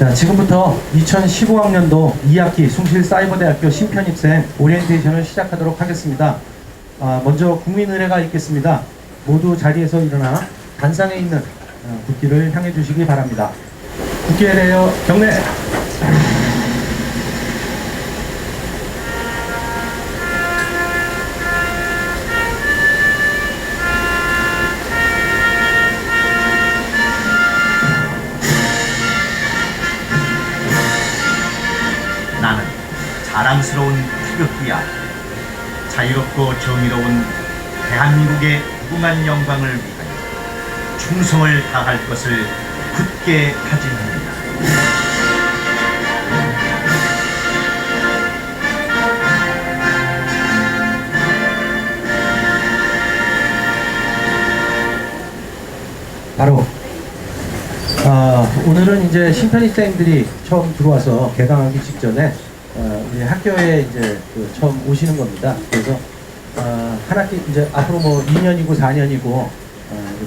자, 지금부터 2015학년도 2학기 숭실사이버대학교 신편입생 오리엔테이션을 시작하도록 하겠습니다. 먼저 국민의례가 있겠습니다. 모두 자리에서 일어나 단상에 있는 국기를 향해 주시기 바랍니다. 국기에 대하여 경례! 나는 자랑스러운 태극기야. 자유롭고 정의로운 대한민국의 무궁한 영광을 위하여 충성을 다할 것을 굳게 다짐합니다. 바로 오늘은 이제 신편입생들이 처음 들어와서 개강하기 직전에 우리 학교에 이제 처음 오시는 겁니다. 그래서 한 학기 이제 앞으로 뭐 2년이고 4년이고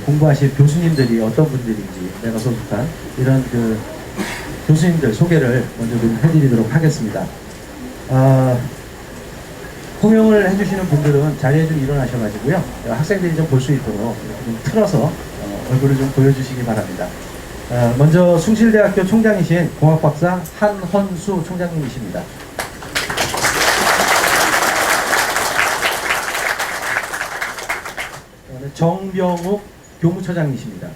공부하실 교수님들이 어떤 분들인지 내가 소속한 이런 그 교수님들 소개를 먼저 좀 해드리도록 하겠습니다. 호명을 해주시는 분들은 자리에 좀 일어나셔가지고요, 학생들이 좀 볼 수 있도록 이렇게 좀 틀어서 얼굴을 좀 보여주시기 바랍니다. 먼저 숭실대학교 총장이신 공학박사 한헌수 총장님이십니다. 정병욱 교무처장이십니다.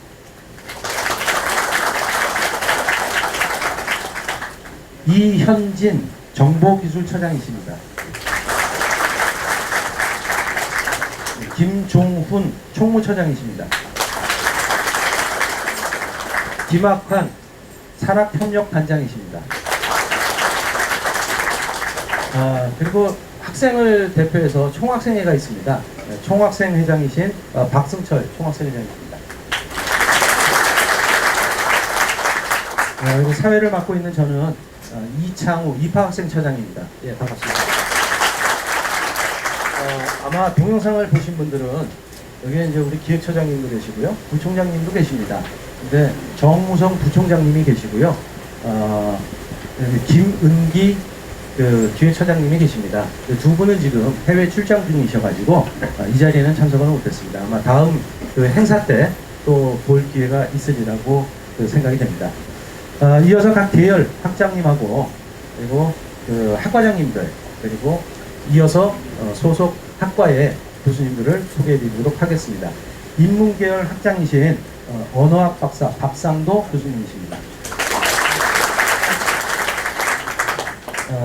이현진 정보기술처장이십니다. 김종훈 총무처장이십니다. 김학환 산학협력단장이십니다. 그리고 학생을 대표해서 총학생회가 있습니다. 총학생회장이신 박승철 총학생회장입니다. 그리고 사회를 맡고 있는 저는 이창우 입학학생처장입니다. 예, 반갑습니다. 아마 동영상을 보신 분들은 여기에 이제 우리 기획처장님도 계시고요, 부총장님도 계십니다. 근데 정무성 부총장님이 계시고요, 여기 김은기 기획처장님이 계십니다. 두 분은 지금 해외 출장 중이셔가지고 이 자리에는 참석을 못했습니다. 아마 다음 그 행사 때 또 볼 기회가 있으리라고 생각이 됩니다. 이어서 각 계열 학장님하고 그리고 그 학과장님들, 그리고 이어서 소속 학과의 교수님들을 소개해드리도록 하겠습니다. 인문계열 학장이신 언어학 박사 박상도 교수님이십니다.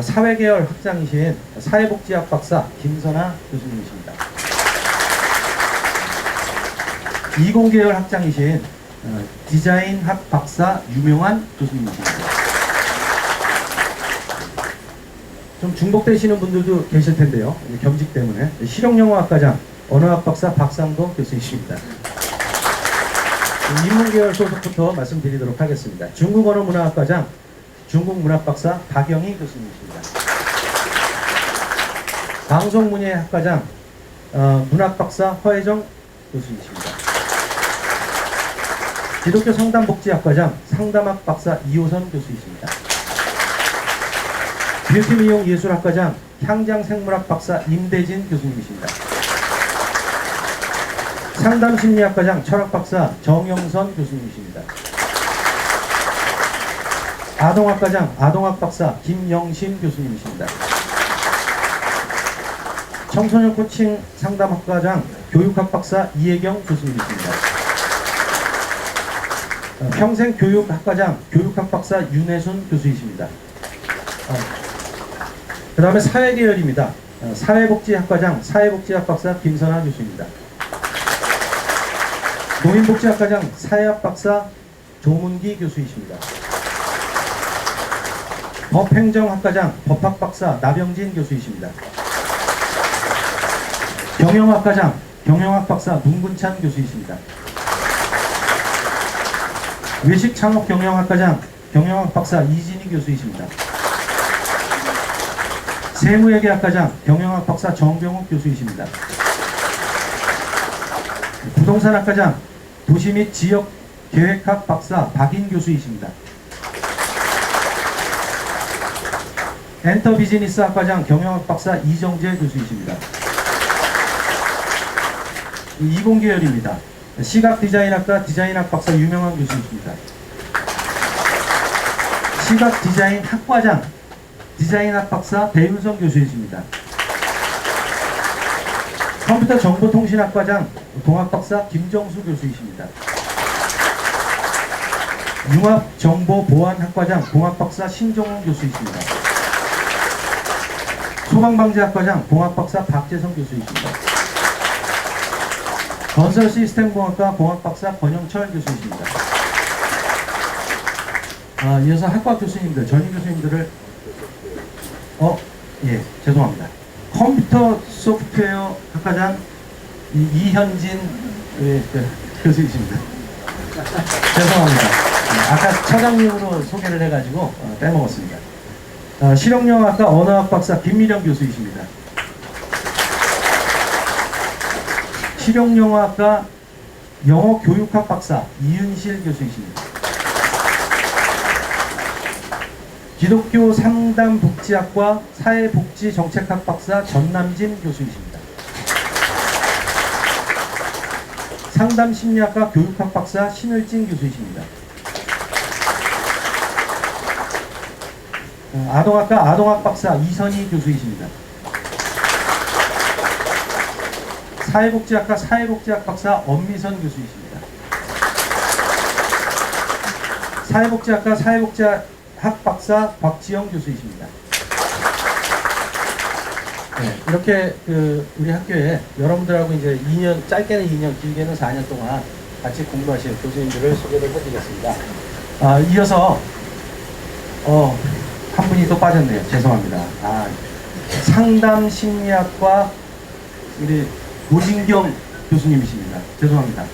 사회계열 학장이신 사회복지학 박사 김선아 교수님이십니다. 이공계열 학장이신 디자인학 박사 유명한 교수님이십니다. 좀 중복되시는 분들도 계실 텐데요, 겸직 때문에 실용영어학과장 언어학 박사 박상도 교수이십니다. 인문계열 소속부터 말씀드리도록 하겠습니다. 중국언어문화학과장 중국문학박사 박영희 교수님이십니다. 방송문예학과장 문학박사 허혜정 교수님이십니다. 기독교 상담복지학과장 상담학 박사 이호선 교수이십니다. 뷰티미용예술학과장 향장생물학 박사 임대진 교수님이십니다. 상담심리학과장 철학박사 정영선 교수님이십니다. 아동학과장 아동학 박사 김영심 교수님이십니다. 청소년 코칭 상담학과장 교육학 박사 이혜경 교수님이십니다. 평생교육학과장 교육학 박사 윤혜순 교수이십니다. 그 다음에 사회계열입니다. 사회복지학과장 사회복지학 박사 김선아 교수입니다. 노인복지학과장 사회학 박사 조문기 교수이십니다. 법행정학과장 법학 박사 나병진 교수이십니다. 경영학과장 경영학 박사 문근찬 교수이십니다. 외식창업경영학과장 경영학 박사 이진희 교수이십니다. 세무회계학과장 경영학 박사 정병욱 교수이십니다. 부동산학과장 도시 및 지역 계획학 박사 박인 교수이십니다. 엔터 비즈니스 학과장 경영학 박사 이정재 교수이십니다. 이공계열입니다. 시각 디자인학과 디자인학 박사 유명한 교수이십니다. 시각 디자인 학과장 디자인학 박사 배윤성 교수이십니다. 컴퓨터 정보통신학과장 동학 박사 김정수 교수이십니다. 융합정보보안학과장 동학 박사 신정훈 교수이십니다. 소방방재학과장 동학 박사 박재성 교수이십니다. 건설시스템공학과 공학 박사 권영철 교수이십니다. 이어서 학과 교수님들, 전임 교수님들을 죄송합니다. 컴퓨터 소프트웨어 학과장 이현진 교수이십니다. 죄송합니다. 아까 처장님으로 소개를 해가지고 빼먹었습니다. 실용영어학과 언어학 박사 김미령 교수이십니다. 실용영어학과 영어교육학 박사 이윤실 교수이십니다. 기독교 상담복지학과 사회복지정책학 박사 전남진 교수이십니다. 상담심리학과 교육학 박사 신을진 교수이십니다. 아동학과 아동학 박사 이선희 교수이십니다. 사회복지학과 사회복지학 박사 엄미선 교수이십니다. 사회복지학과 사회복지학 박사 곽지영 교수이십니다. 네, 이렇게 우리 학교에 여러분들하고 이제 2년, 짧게는 2년, 길게는 4년 동안 같이 공부하실 교수님들을 소개를 해드리겠습니다. 이어서 한 분이 또 빠졌네요. 죄송합니다. 상담심리학과 우리 노진경 교수님이십니다. 죄송합니다.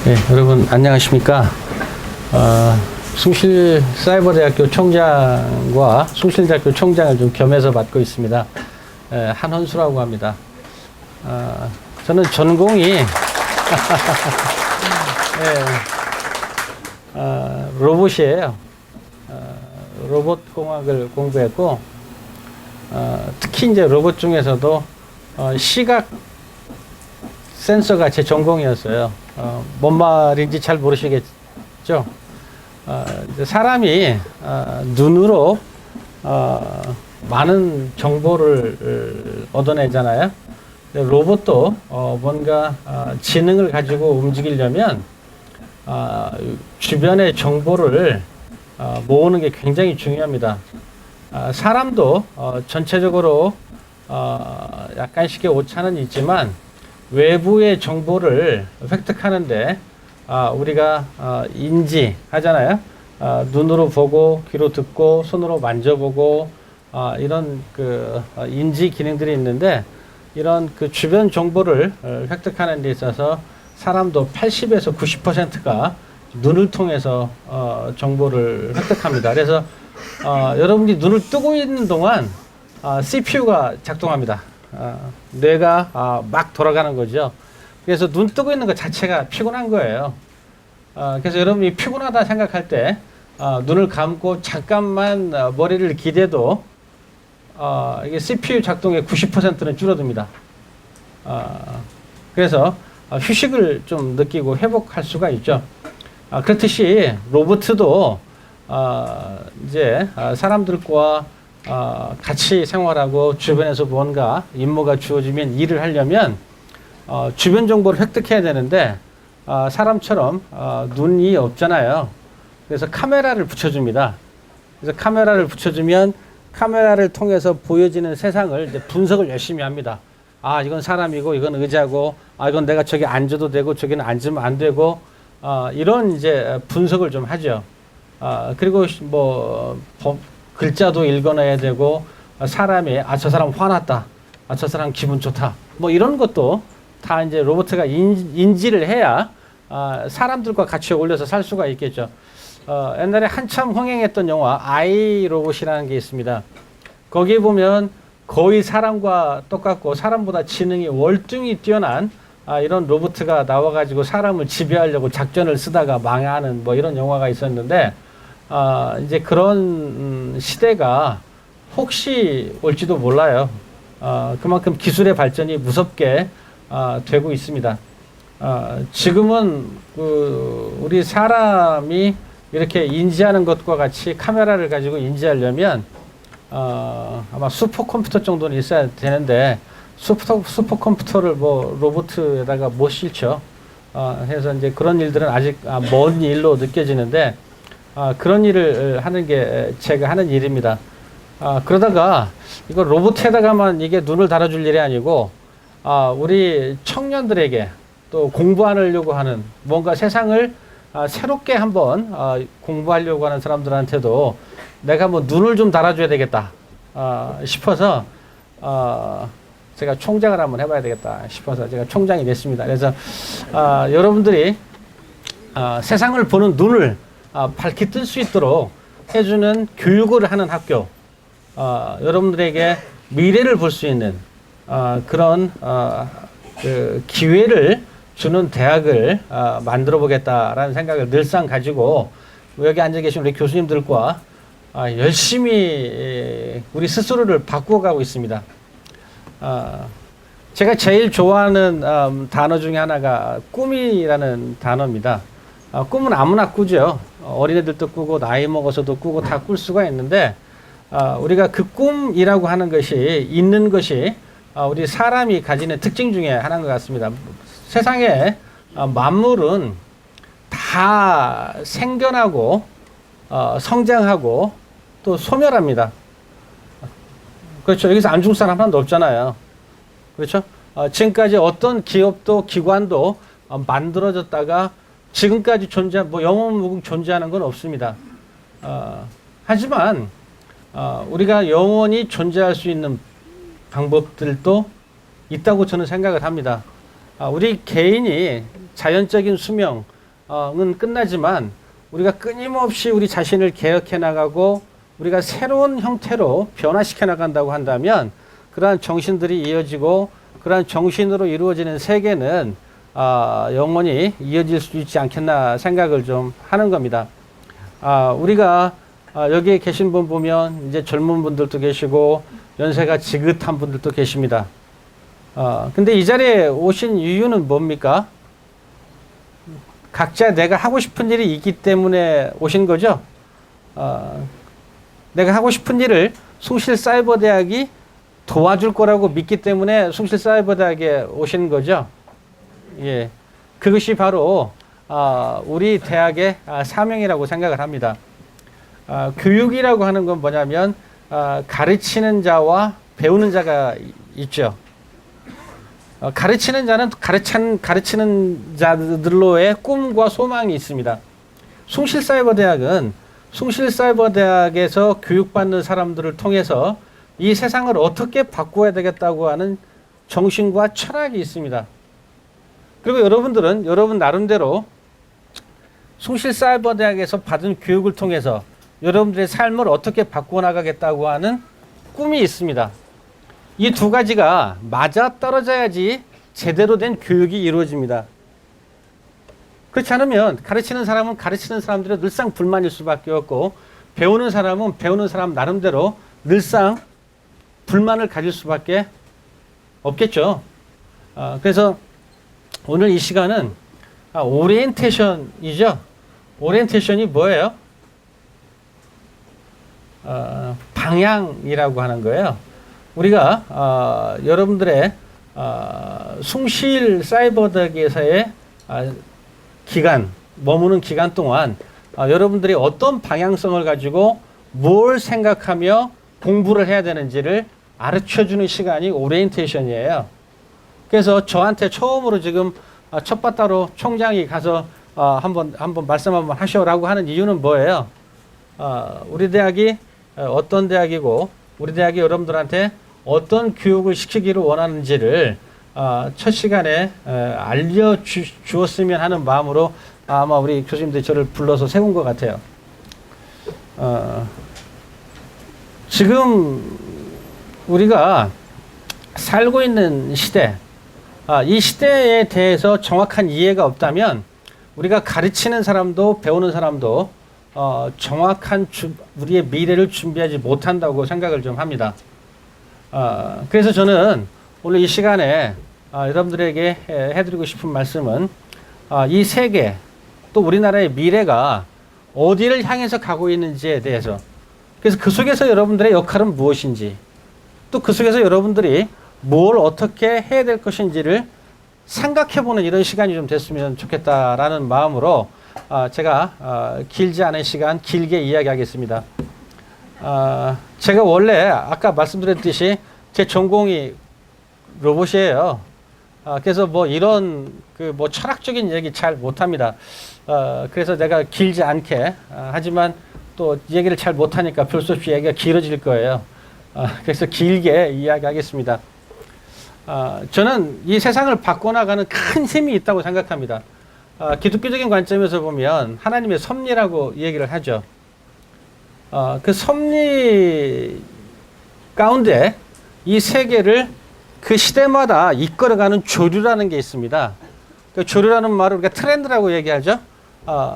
네, 여러분 안녕하십니까. 숭실사이버대학교 총장과 숭실대학교 총장을 좀 겸해서 맡고 있습니다. 한헌수라고 합니다. 저는 전공이 로봇이에요. 로봇공학을 공부했고, 특히 이제 로봇 중에서도 시각 센서가 제 전공이었어요. 뭔 말인지 잘 모르시겠죠? 사람이 눈으로 많은 정보를 얻어내잖아요. 로봇도 뭔가 지능을 가지고 움직이려면 주변의 정보를 모으는 게 굉장히 중요합니다. 사람도 전체적으로 약간씩의 오차는 있지만 외부의 정보를 획득하는데 우리가 인지하잖아요. 눈으로 보고 귀로 듣고 손으로 만져보고 이런 인지 기능들이 있는데 이런 주변 정보를 획득하는 데 있어서 사람도 80에서 90%가 눈을 통해서 정보를 획득합니다. 그래서 여러분이 눈을 뜨고 있는 동안 CPU가 작동합니다. 뇌가 막 돌아가는 거죠. 그래서 눈 뜨고 있는 것 자체가 피곤한 거예요. 그래서 여러분이 피곤하다 생각할 때 눈을 감고 잠깐만 머리를 기대도 이게 CPU 작동의 90%는 줄어듭니다. 그래서 휴식을 좀 느끼고 회복할 수가 있죠. 그렇듯이 로봇도 이제 사람들과 같이 생활하고 주변에서 뭔가 임무가 주어지면 일을 하려면 주변 정보를 획득해야 되는데 사람처럼 눈이 없잖아요. 그래서 카메라를 붙여줍니다. 그래서 카메라를 붙여주면 카메라를 통해서 보여지는 세상을 이제 분석을 열심히 합니다. 이건 사람이고 이건 의자고 이건 내가 저기 앉아도 되고 저기는 앉으면 안 되고 이런 이제 분석을 좀 하죠. 그리고 뭐 글자도 읽어내야 되고 사람이 저 사람 화났다, 저 사람 기분 좋다, 뭐 이런 것도 다 이제 로봇가 인지를 해야 사람들과 같이 어울려서 살 수가 있겠죠. 옛날에 한참 흥행했던 영화 아이 로봇이라는 게 있습니다. 거기에 보면 거의 사람과 똑같고 사람보다 지능이 월등히 뛰어난 이런 로봇가 나와가지고 사람을 지배하려고 작전을 쓰다가 망하는 뭐 이런 영화가 있었는데, 이제 그런 시대가 혹시 올지도 몰라요. 그만큼 기술의 발전이 무섭게 되고 있습니다. 지금은 우리 사람이 이렇게 인지하는 것과 같이 카메라를 가지고 인지하려면 아마 슈퍼컴퓨터 정도는 있어야 되는데 슈퍼컴퓨터를 뭐 로봇에다가 못 실죠. 해서 이제 그런 일들은 아직 먼 일로 느껴지는데 그런 일을 하는 게 제가 하는 일입니다. 그러다가 이거 로봇에다가만 이게 눈을 달아줄 일이 아니고 우리 청년들에게 또 공부하려고 하는 뭔가 세상을 새롭게 한번 공부하려고 하는 사람들한테도 내가 뭐 눈을 좀 달아줘야 되겠다 싶어서 제가 총장을 한번 해봐야 되겠다 싶어서 제가 총장이 됐습니다. 그래서 여러분들이 세상을 보는 눈을 밝히 뜰 수 있도록 해주는 교육을 하는 학교, 여러분들에게 미래를 볼 수 있는 그런 그 기회를 주는 대학을 만들어 보겠다라는 생각을 늘상 가지고 여기 앉아 계신 우리 교수님들과 열심히 우리 스스로를 바꾸어가고 있습니다. 제가 제일 좋아하는 단어 중에 하나가 꿈이라는 단어입니다. 꿈은 아무나 꾸죠. 어린애들도 꾸고 나이 먹어서도 꾸고 다 꿀 수가 있는데 우리가 그 꿈이라고 하는 것이 있는 것이 우리 사람이 가지는 특징 중에 하나인 것 같습니다. 세상에 만물은 다 생겨나고 성장하고 또 소멸합니다. 그렇죠. 여기서 안 죽을 사람 하나도 없잖아요. 그렇죠. 지금까지 어떤 기업도 기관도 만들어졌다가 지금까지 뭐 영원 존재하는 건 없습니다. 하지만 우리가 영원히 존재할 수 있는 방법들도 있다고 저는 생각을 합니다. 우리 개인이 자연적인 수명은 끝나지만 우리가 끊임없이 우리 자신을 개혁해 나가고 우리가 새로운 형태로 변화시켜 나간다고 한다면 그러한 정신들이 이어지고 그러한 정신으로 이루어지는 세계는 영원히 이어질 수 있지 않겠나 생각을 좀 하는 겁니다. 우리가 여기에 계신 분 보면 이제 젊은 분들도 계시고 연세가 지긋한 분들도 계십니다. 근데 이 자리에 오신 이유는 뭡니까? 각자 내가 하고 싶은 일이 있기 때문에 오신 거죠? 내가 하고 싶은 일을 숭실사이버대학이 도와줄 거라고 믿기 때문에 숭실사이버대학에 오신 거죠? 예. 그것이 바로, 우리 대학의 사명이라고 생각을 합니다. 교육이라고 하는 건 뭐냐면, 가르치는 자와 배우는 자가 있죠. 가르치는 자는 가르치는 자들로의 꿈과 소망이 있습니다. 숭실사이버대학은 숭실사이버대학에서 교육받는 사람들을 통해서 이 세상을 어떻게 바꾸어야 되겠다고 하는 정신과 철학이 있습니다. 그리고 여러분들은 여러분 나름대로 숭실사이버대학에서 받은 교육을 통해서 여러분들의 삶을 어떻게 바꾸어 나가겠다고 하는 꿈이 있습니다. 이 두 가지가 맞아떨어져야지 제대로 된 교육이 이루어집니다. 그렇지 않으면 가르치는 사람은 가르치는 사람들의 늘상 불만일 수밖에 없고 배우는 사람은 배우는 사람 나름대로 늘상 불만을 가질 수밖에 없겠죠. 그래서 오늘 이 시간은 오리엔테이션이죠. 오리엔테이션이 뭐예요? 방향이라고 하는 거예요. 우리가 여러분들의 숭실사이버대학에서의 머무는 기간 동안 여러분들이 어떤 방향성을 가지고 뭘 생각하며 공부를 해야 되는지를 가르쳐주는 시간이 오리엔테이션이에요. 그래서 저한테 처음으로 지금 첫 바따로 총장이 가서 한번 말씀 한번 하시오라고 하는 이유는 뭐예요? 우리 대학이 어떤 대학이고 우리 대학이 여러분들한테 어떤 교육을 시키기를 원하는지를 첫 시간에 알려주었으면 하는 마음으로 아마 우리 교수님들이 저를 불러서 세운 것 같아요. 지금 우리가 살고 있는 시대, 이 시대에 대해서 정확한 이해가 없다면 우리가 가르치는 사람도 배우는 사람도 정확한 우리의 미래를 준비하지 못한다고 생각을 좀 합니다. 그래서 저는 오늘 이 시간에 여러분들에게 해드리고 싶은 말씀은 이 세계 또 우리나라의 미래가 어디를 향해서 가고 있는지에 대해서, 그래서 그 속에서 여러분들의 역할은 무엇인지, 또 그 속에서 여러분들이 뭘 어떻게 해야 될 것인지를 생각해보는 이런 시간이 좀 됐으면 좋겠다라는 마음으로 제가 길지 않은 시간 길게 이야기하겠습니다. 제가 원래 아까 말씀드렸듯이 제 전공이 로봇이에요. 그래서 뭐 이런 뭐 철학적인 얘기 잘 못합니다. 그래서 내가 길지 않게 하지만 또 얘기를 잘 못하니까 별 수 없이 얘기가 길어질 거예요. 그래서 길게 이야기하겠습니다. 저는 이 세상을 바꿔나가는 큰 힘이 있다고 생각합니다. 기독교적인 관점에서 보면 하나님의 섭리라고 얘기를 하죠. 그 섭리 가운데 이 세계를 그 시대마다 이끌어가는 조류라는 게 있습니다. 그 조류라는 말을 우리가 트렌드라고 얘기하죠.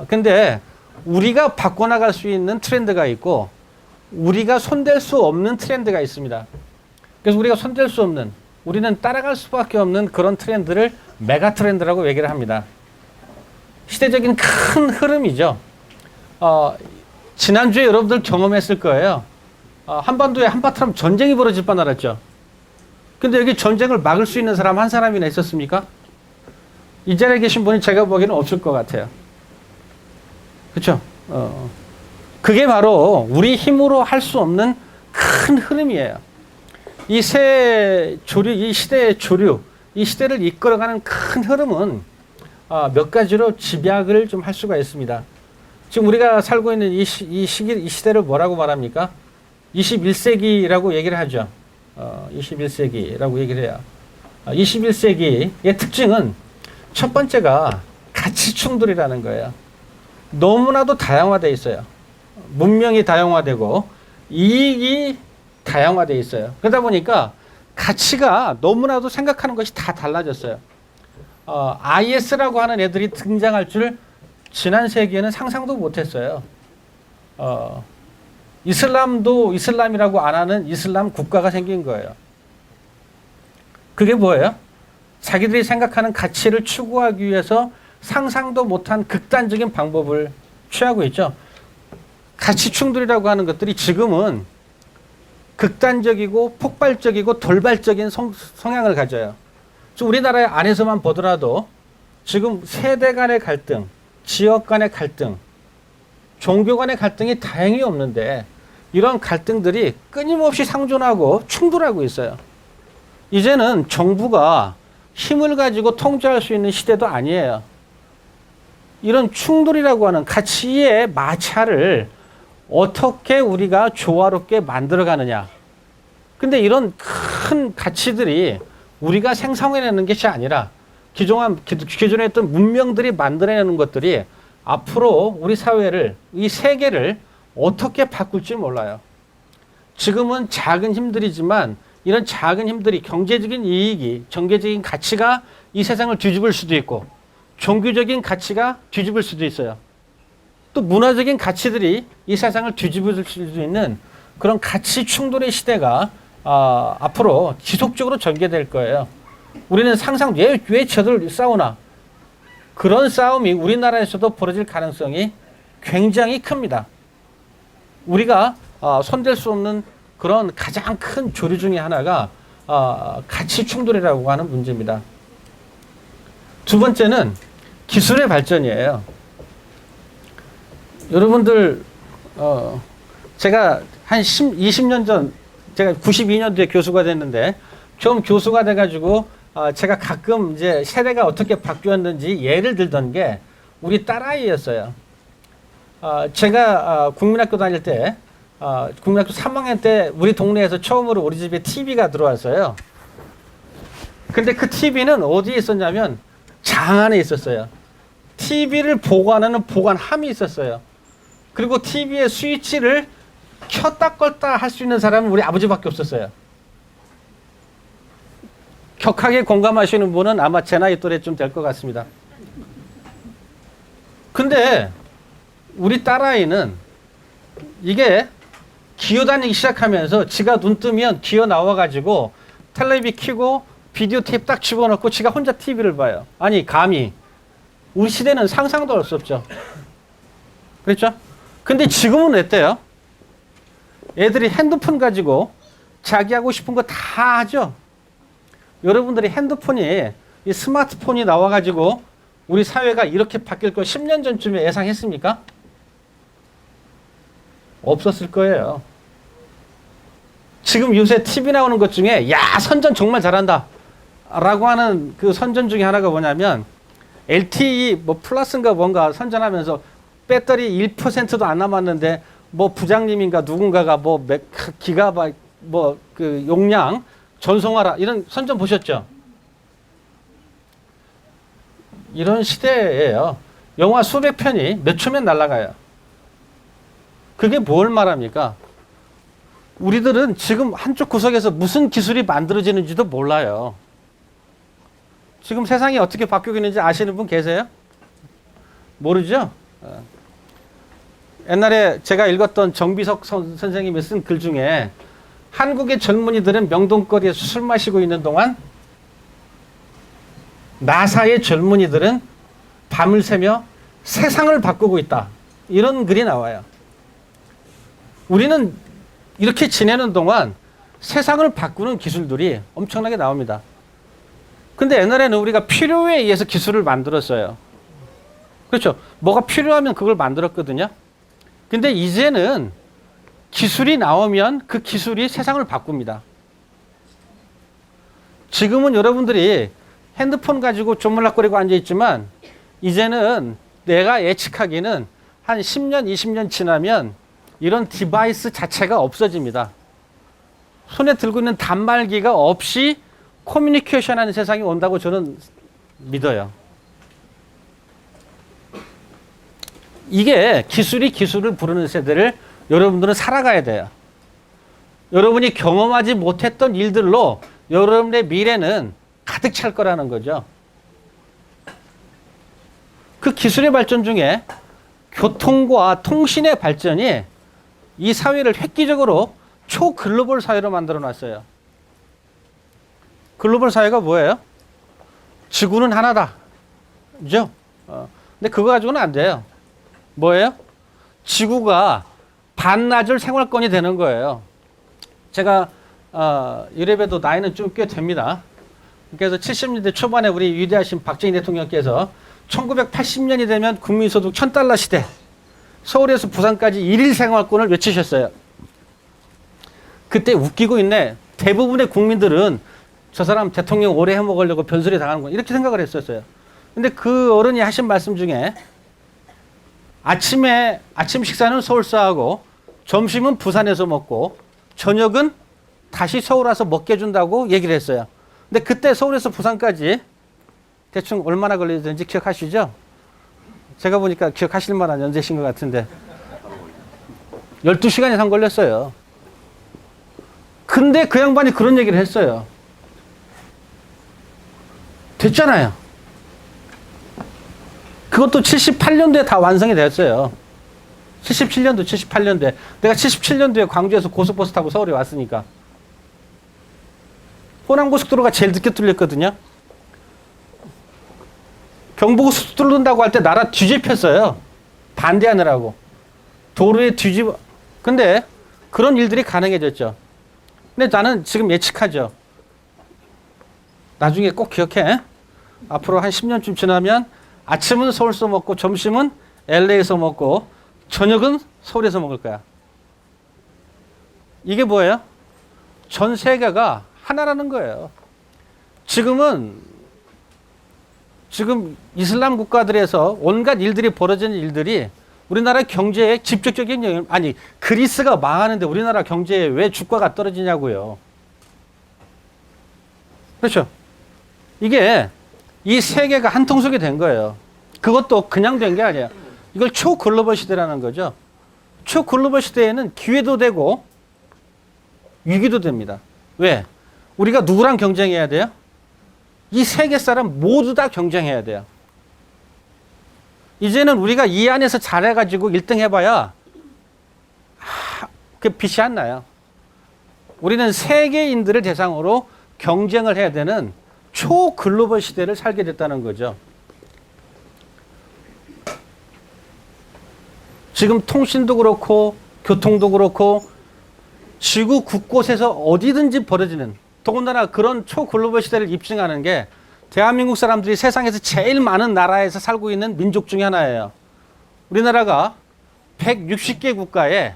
근데 우리가 바꿔나갈 수 있는 트렌드가 있고 우리가 손댈 수 없는 트렌드가 있습니다. 그래서 우리가 손댈 수 없는, 우리는 따라갈 수밖에 없는 그런 트렌드를 메가 트렌드라고 얘기를 합니다. 시대적인 큰 흐름이죠. 지난주에 여러분들 경험했을 거예요. 한반도에 한바탕 전쟁이 벌어질 뻔 알았죠. 근데 여기 전쟁을 막을 수 있는 사람 한 사람이나 있었습니까? 이 자리에 계신 분이 제가 보기에는 없을 것 같아요. 그렇죠? 그게 바로 우리 힘으로 할 수 없는 큰 흐름이에요. 이 조류, 이 시대의 조류, 이 시대를 이끌어가는 큰 흐름은 몇 가지로 집약을 좀 할 수가 있습니다. 지금 우리가 살고 있는 이 시대를 뭐라고 말합니까? 21세기라고 얘기를 하죠. 21세기라고 얘기를 해요. 21세기의 특징은 첫 번째가 가치 충돌이라는 거예요. 너무나도 다양화되어 있어요. 문명이 다양화되고 이익이 다양화되어 있어요. 그러다 보니까 가치가 너무나도 생각하는 것이 다 달라졌어요. IS라고 하는 애들이 등장할 줄 지난 세기에는 상상도 못했어요. 이슬람도 이슬람이라고 안 하는 이슬람 국가가 생긴 거예요. 그게 뭐예요? 자기들이 생각하는 가치를 추구하기 위해서 상상도 못한 극단적인 방법을 취하고 있죠. 가치 충돌이라고 하는 것들이 지금은 극단적이고 폭발적이고 돌발적인 성향을 가져요. 우리나라 안에서만 보더라도 지금 세대 간의 갈등, 지역 간의 갈등, 종교 간의 갈등이 다행히 없는데 이런 갈등들이 끊임없이 상존하고 충돌하고 있어요. 이제는 정부가 힘을 가지고 통제할 수 있는 시대도 아니에요. 이런 충돌이라고 하는 가치의 마찰을 어떻게 우리가 조화롭게 만들어가느냐. 근데 이런 큰 가치들이 우리가 생성해내는 것이 아니라 기존에 있던 문명들이 만들어내는 것들이 앞으로 우리 사회를, 이 세계를 어떻게 바꿀지 몰라요. 지금은 작은 힘들이지만 이런 작은 힘들이 경제적인 이익이, 경제적인 가치가 이 세상을 뒤집을 수도 있고 종교적인 가치가 뒤집을 수도 있어요. 또 문화적인 가치들이 이 세상을 뒤집을 수도 있는 그런 가치 충돌의 시대가 앞으로 지속적으로 전개될 거예요. 우리는 왜 저들 싸우나? 그런 싸움이 우리나라에서도 벌어질 가능성이 굉장히 큽니다. 우리가 손댈 수 없는 그런 가장 큰 조류 중에 하나가 가치 충돌이라고 하는 문제입니다. 두 번째는 기술의 발전이에요. 여러분들 제가 한 20년 전, 제가 92년도에 교수가 됐는데 처음 교수가 돼가지고 제가 가끔 이제 세대가 어떻게 바뀌었는지 예를 들던 게 우리 딸아이였어요. 제가 국민학교 다닐 때 국민학교 3학년 때 우리 동네에서 처음으로 우리 집에 TV가 들어왔어요. 근데 그 TV는 어디에 있었냐면 장 안에 있었어요. TV를 보관하는 보관함이 있었어요. 그리고 TV의 스위치를 켰다 껐다 할 수 있는 사람은 우리 아버지밖에 없었어요. 격하게 공감하시는 분은 아마 제 나이 또래쯤 될 것 같습니다. 근데 우리 딸아이는 이게 기어다니기 시작하면서 지가 눈 뜨면 기어 나와가지고 텔레비 켜고 비디오 테이프 딱 집어넣고 지가 혼자 TV를 봐요. 아니 감히 우리 시대는 상상도 할 수 없죠. 그렇죠? 근데 지금은 어때요? 애들이 핸드폰 가지고 자기 하고 싶은 거 다 하죠. 여러분들이 핸드폰이 이 스마트폰이 나와가지고 우리 사회가 이렇게 바뀔 거 10년 전쯤에 예상했습니까? 없었을 거예요. 지금 요새 TV 나오는 것 중에 야 선전 정말 잘한다 라고 하는 그 선전 중에 하나가 뭐냐면 LTE 뭐 플러스인가 뭔가 선전하면서 배터리 1%도 안 남았는데 뭐 부장님인가 누군가가 뭐 기가바이트 뭐 그 용량 전송하라 이런 선전 보셨죠? 이런 시대예요. 영화 수백 편이 몇 초면 날아가요. 그게 뭘 말합니까? 우리들은 지금 한쪽 구석에서 무슨 기술이 만들어지는지도 몰라요. 지금 세상이 어떻게 바뀌고 있는지 아시는 분 계세요? 모르죠? 옛날에 제가 읽었던 정비석 선생님이 쓴 글 중에 한국의 젊은이들은 명동거리에서 술 마시고 있는 동안 나사의 젊은이들은 밤을 새며 세상을 바꾸고 있다. 이런 글이 나와요. 우리는 이렇게 지내는 동안 세상을 바꾸는 기술들이 엄청나게 나옵니다. 근데 옛날에는 우리가 필요에 의해서 기술을 만들었어요. 그렇죠? 뭐가 필요하면 그걸 만들었거든요. 근데 이제는 기술이 나오면 그 기술이 세상을 바꿉니다. 지금은 여러분들이 핸드폰 가지고 조물락거리고 앉아있지만 이제는 내가 예측하기는 한 10년, 20년 지나면 이런 디바이스 자체가 없어집니다. 손에 들고 있는 단말기가 없이 커뮤니케이션 하는 세상이 온다고 저는 믿어요. 이게 기술이 기술을 부르는 세대를 여러분들은 살아가야 돼요. 여러분이 경험하지 못했던 일들로 여러분의 미래는 가득 찰 거라는 거죠. 그 기술의 발전 중에 교통과 통신의 발전이 이 사회를 획기적으로 초글로벌 사회로 만들어 놨어요. 글로벌 사회가 뭐예요? 지구는 하나다. 그죠? 근데 그거 가지고는 안 돼요. 뭐예요? 지구가 반나절 생활권이 되는 거예요. 제가 이래봬도 나이는 좀 꽤 됩니다. 그래서 70년대 초반에 우리 위대하신 박정희 대통령께서 1980년이 되면 국민소득 $1000 시대, 서울에서 부산까지 1일 생활권을 외치셨어요. 그때 웃기고 있네. 대부분의 국민들은 저 사람 대통령 오래 해먹으려고 별소리 당하는 거 이렇게 생각을 했었어요. 근데 그 어른이 하신 말씀 중에 아침 식사는 서울서 하고 점심은 부산에서 먹고 저녁은 다시 서울 와서 먹게 해준다고 얘기를 했어요. 근데 그때 서울에서 부산까지 대충 얼마나 걸리는지 기억하시죠? 제가 보니까 기억하실 만한 연세신 것 같은데 12시간 이상 걸렸어요. 근데 그 양반이 그런 얘기를 했어요. 됐잖아요. 그것도 78년도에 다 완성이 됐어요. 77년도, 78년도에. 내가 77년도에 광주에서 고속버스 타고 서울에 왔으니까. 호남고속도로가 제일 늦게 뚫렸거든요. 경부고속도로 뚫는다고 할 때 나라 뒤집혔어요. 반대하느라고. 도로에 뒤집어. 근데 그런 일들이 가능해졌죠. 근데 나는 지금 예측하죠. 나중에 꼭 기억해. 앞으로 한 10년쯤 지나면 아침은 서울서 먹고 점심은 LA에서 먹고 저녁은 서울에서 먹을 거야. 이게 뭐예요? 전 세계가 하나라는 거예요. 지금 이슬람 국가들에서 온갖 일들이 벌어지는 일들이 우리나라 경제에 직접적인 영향, 아니 그리스가 망하는데 우리나라 경제에 왜 주가가 떨어지냐고요. 그렇죠? 이게 이 세계가 한 통속이 된 거예요. 그것도 그냥 된 게 아니에요. 이걸 초글로벌 시대라는 거죠. 초글로벌 시대에는 기회도 되고 위기도 됩니다. 왜? 우리가 누구랑 경쟁해야 돼요? 이 세계 사람 모두 다 경쟁해야 돼요. 이제는 우리가 이 안에서 잘해가지고 1등 해봐야 그 빛이 안 나요. 우리는 세계인들을 대상으로 경쟁을 해야 되는 초글로벌 시대를 살게 됐다는 거죠. 지금 통신도 그렇고 교통도 그렇고 지구 곳곳에서 어디든지 벌어지는, 더군다나 그런 초글로벌 시대를 입증하는 게 대한민국 사람들이 세상에서 제일 많은 나라에서 살고 있는 민족 중에 하나예요. 우리나라가 160개 국가에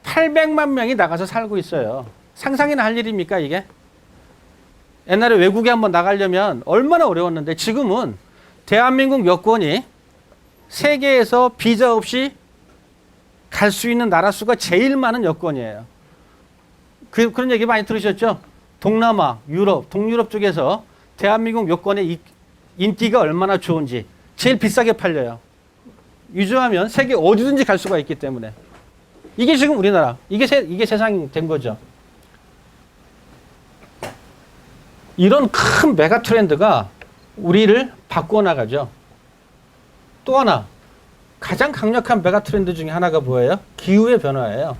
800만 명이 나가서 살고 있어요. 상상이나 할 일입니까, 이게? 옛날에 외국에 한번 나가려면 얼마나 어려웠는데 지금은 대한민국 여권이 세계에서 비자 없이 갈 수 있는 나라 수가 제일 많은 여권이에요. 그런 얘기 많이 들으셨죠? 동남아, 유럽, 동유럽 쪽에서 대한민국 여권의 인기가 얼마나 좋은지 제일 비싸게 팔려요. 유주하면 세계 어디든지 갈 수가 있기 때문에. 이게 지금 우리나라, 이게 세상이 된 거죠. 이런 큰 메가 트렌드가 우리를 바꾸어 나가죠. 또 하나, 가장 강력한 메가 트렌드 중에 하나가 뭐예요? 기후의 변화예요.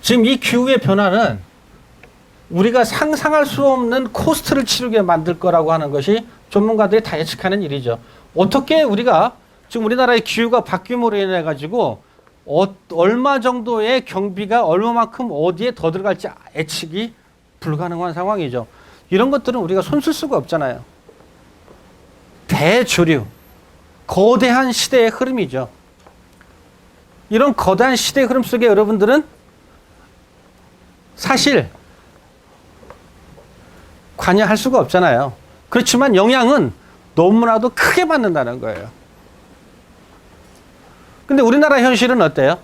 지금 이 기후의 변화는 우리가 상상할 수 없는 코스트를 치르게 만들 거라고 하는 것이 전문가들이 다 예측하는 일이죠. 어떻게 우리가 지금 우리나라의 기후가 바뀜으로 인해 가지고 얼마 정도의 경비가 얼마만큼 어디에 더 들어갈지 예측이 불가능한 상황이죠. 이런 것들은 우리가 손쓸 수가 없잖아요. 대조류, 거대한 시대의 흐름이죠. 이런 거대한 시대의 흐름 속에 여러분들은 사실 관여할 수가 없잖아요. 그렇지만 영향은 너무나도 크게 받는다는 거예요. 근데 우리나라 현실은 어때요?